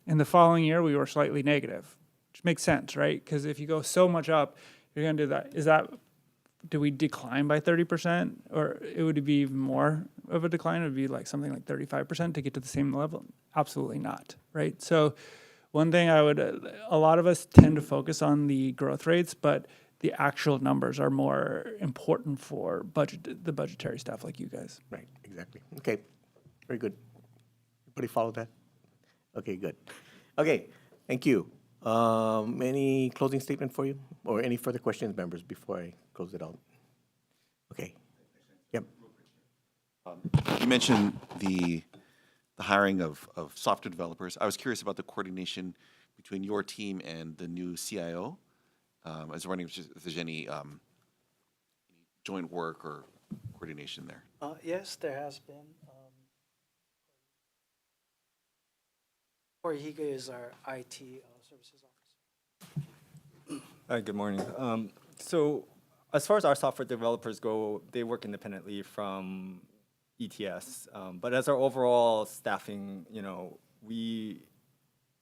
In the following year, we were slightly negative, which makes sense, right? Because if you go so much up, you're going to do that. Do we decline by 30%? Or it would be even more of a decline? It would be like something like 35% to get to the same level? Absolutely not, right? So one thing a lot of us tend to focus on the growth rates, but the actual numbers are more important for the budgetary stuff like you guys. Right, exactly. Okay, very good. Everybody follow that? Okay, good. Okay, thank you. Any closing statement for you? Or any further questions, members, before I close it out? Okay. Yep. You mentioned the hiring of software developers. I was curious about the coordination between your team and the new CIO. I was wondering if there's any joint work or coordination there. Yes, there has been. Corey Higa is our IT services officer. Hi, good morning. So as far as our software developers go, they work independently from ETS. But as our overall staffing, we,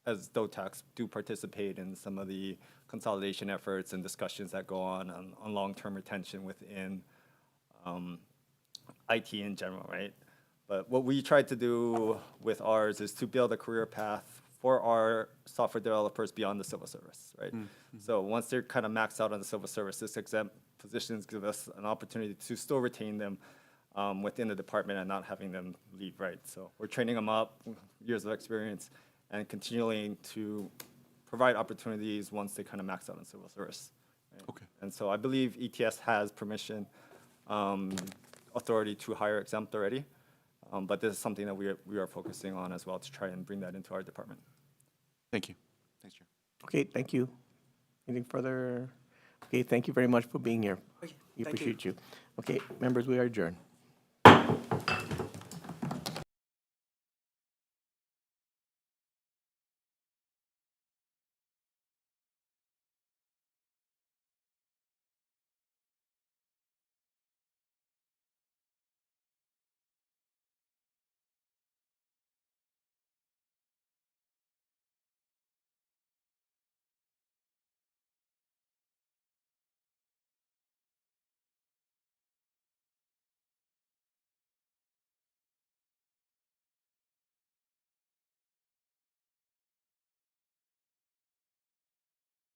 as DOTAX, do participate in some of the consolidation efforts and discussions that go on long-term retention within IT in general, right? But what we try to do with ours is to build a career path for our software developers beyond the civil service, right? So once they're kind of maxed out on the civil service, this exempt positions give us an opportunity to still retain them within the department and not having them leave, right? So we're training them up, years of experience, and continuing to provide opportunities once they kind of max out on civil service. Right? Okay. And so I believe ETS has permission, authority to hire exempt already. But this is something that we are focusing on as well to try and bring that into our department. Thank you. Thanks, Chair. Okay, thank you. Anything further? Okay, thank you very much for being here. Okay, We thank you. appreciate you. Okay, members, we are adjourned.